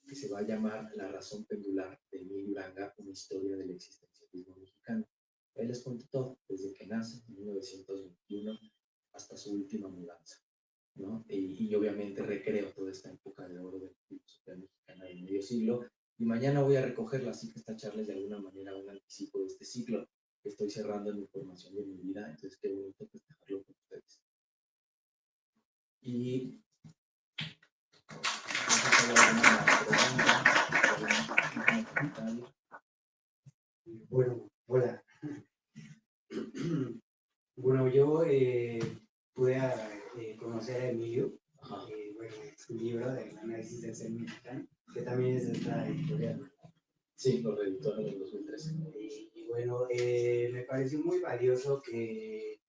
que se va a llamar La razón pendular de Emilio Uranga, una historia del existencialismo mexicano. Ahí les cuento todo, desde que nace en 1921 hasta su última mudanza, ¿no? Y obviamente recreo toda esta época de oro de la filosofía mexicana del medio siglo. Y mañana voy a recogerla, así que esta charla es de alguna manera un anticipo de este ciclo que estoy cerrando en mi formación de mi vida. Entonces, qué bonito festejarlo con ustedes. Y bueno, hola. Bueno, yo pude conocer a Emilio, bueno, su libro del análisis del ser mexicano, que también es de esta editorial. Sí, lo reeditó en el 2013. Y bueno, me pareció muy valioso que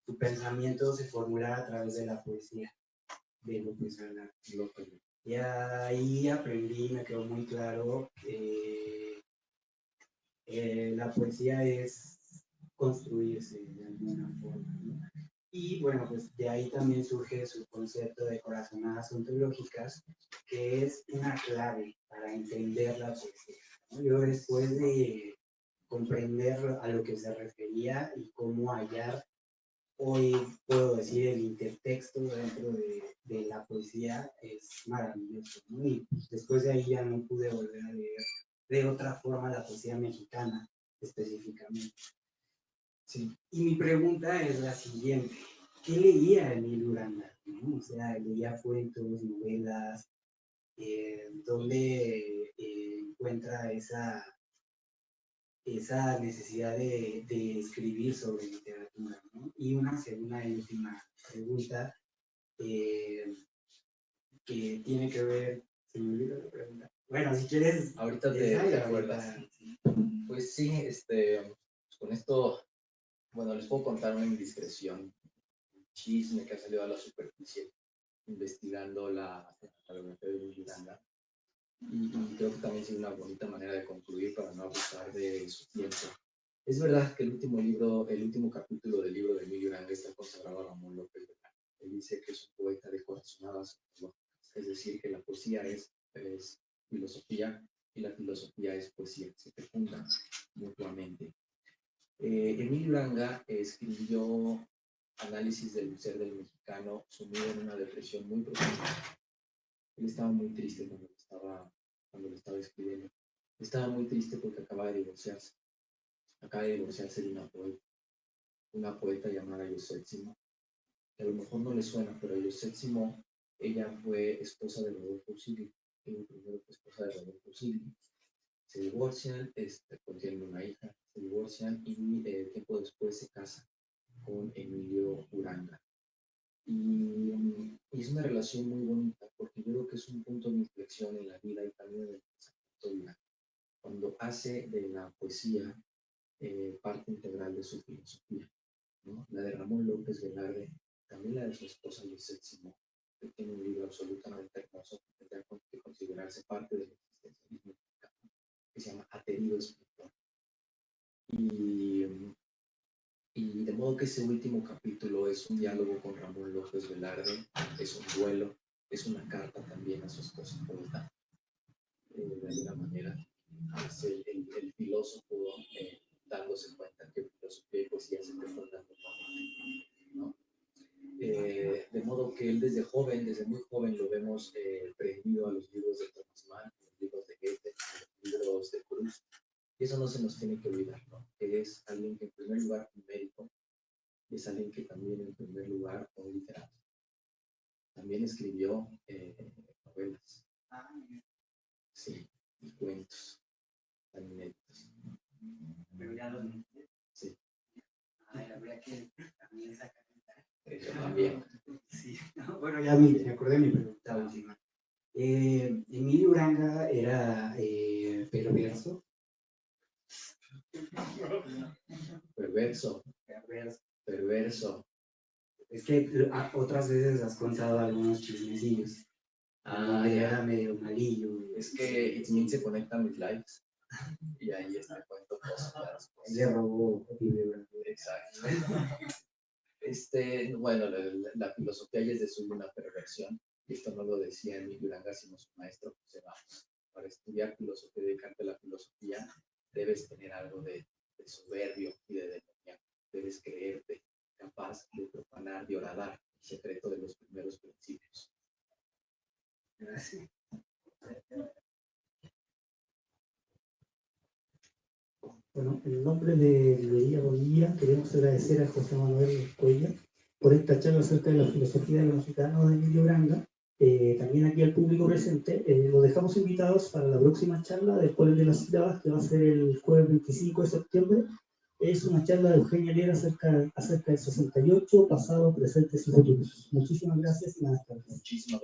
su pensamiento se formulara a través de la poesía de López Velarde. Y ahí aprendí, me quedó muy claro que la poesía es construirse de alguna forma, ¿no? Y bueno, pues de ahí también surge su concepto de corazonadas ontológicas, que es una clave para entender la poesía, ¿no? Yo después de comprender a lo que se refería y cómo hallar hoy puedo decir el intertexto dentro de la poesía es maravilloso, ¿no? Y pues, después de ahí ya no pude volver a leer de otra forma la poesía mexicana específicamente. Sí. Y mi pregunta es la siguiente: ¿qué leía Emilio Uranga? ¿No? O sea, leía cuentos, novelas, ¿dónde encuentra esa necesidad de escribir sobre literatura, ¿no? Y una segunda y última pregunta que tiene que ver, se me olvidó la pregunta. Bueno, si quieres, ahorita te acuerdas. Sí. Pues sí, con esto, bueno, les puedo contar una indiscreción, un chisme que ha salido a la superficie investigando la biografía de Emilio Uranga. Y creo que también es una bonita manera de concluir para no abusar de su tiempo. Es verdad que el último capítulo del libro de Emilio Uranga está consagrado a Ramón López Velarde. Él dice que es un poeta de corazonadas, es decir, que la poesía es filosofía y la filosofía es poesía, se fecundan mutuamente. Emilio Uranga escribió Análisis del ser del mexicano sumido en una depresión muy profunda. Él estaba muy triste cuando lo estaba escribiendo. Estaba muy triste porque acaba de divorciarse. Acaba de divorciarse de una poeta llamada Yosétzimo, que a lo mejor no le suena, pero Yosétzimo, ella fue esposa de Rodolfo Sigli. Ella primero fue esposa de Rodolfo Sigli. Se divorcian, contienen una hija, se divorcian y tiempo después se casa con Emilio Uranga. Y es una relación muy bonita porque yo creo que es un punto de inflexión en la vida y también en el pensamiento de Uranga, cuando hace de la poesía parte integral de su filosofía, ¿no? La de Ramón López Velarde, también la de su esposa Yosétzimo, que tiene un libro absolutamente hermoso que tendrá que considerarse parte del existencialismo mexicano, que se llama Aterido Espiritual. Y de modo que ese último capítulo es un diálogo con Ramón López Velarde, es un duelo, es una carta también a su esposa poeta, de alguna manera. Es el filósofo dándose cuenta que filosofía y poesía se están dando, ¿no? De modo que él desde muy joven lo vemos prendido a los libros de Thomas Mann, a los libros de Goethe, a los libros de Proust. Y eso no se nos tiene que olvidar, ¿no? Que es alguien que en primer lugar un médico, es alguien que también en primer lugar un literato. También escribió novelas, sí, y cuentos, inéditos. Pero ya los metí. Sí. Habría que también sacar. Yo también. Sí, no, bueno, ya me acordé de mi pregunta última. Emilio Uranga era perverso. Perverso. Es que otras veces has contado algunos chismecillos. Era medio malillo. Es que Itzmin se conecta a mis lives y ahí cuento cosas. Le robó. Exacto. Bueno, la filosofía ya es de suyo una perversión. Y esto no lo decía Emilio Uranga, sino su maestro José Vamos. Para estudiar filosofía y dedicarte a la filosofía, debes tener algo de soberbio y de demoníaco. Debes creerte capaz de profanar, de horadar el secreto de los primeros principios. Gracias. Bueno, en nombre de Librería Bonilla queremos agradecer a José Manuel Cuellar por esta charla acerca de la filosofía de los mexicanos de Emilio Uranga. También aquí al público presente, los dejamos invitados para la próxima charla del Jueves de las Sílabas, que va a ser el jueves 25 de septiembre. Es una charla de Eugenia Lera acerca del 68, pasado, presentes y futuros. Muchísimas gracias y buenas tardes. Muchísimas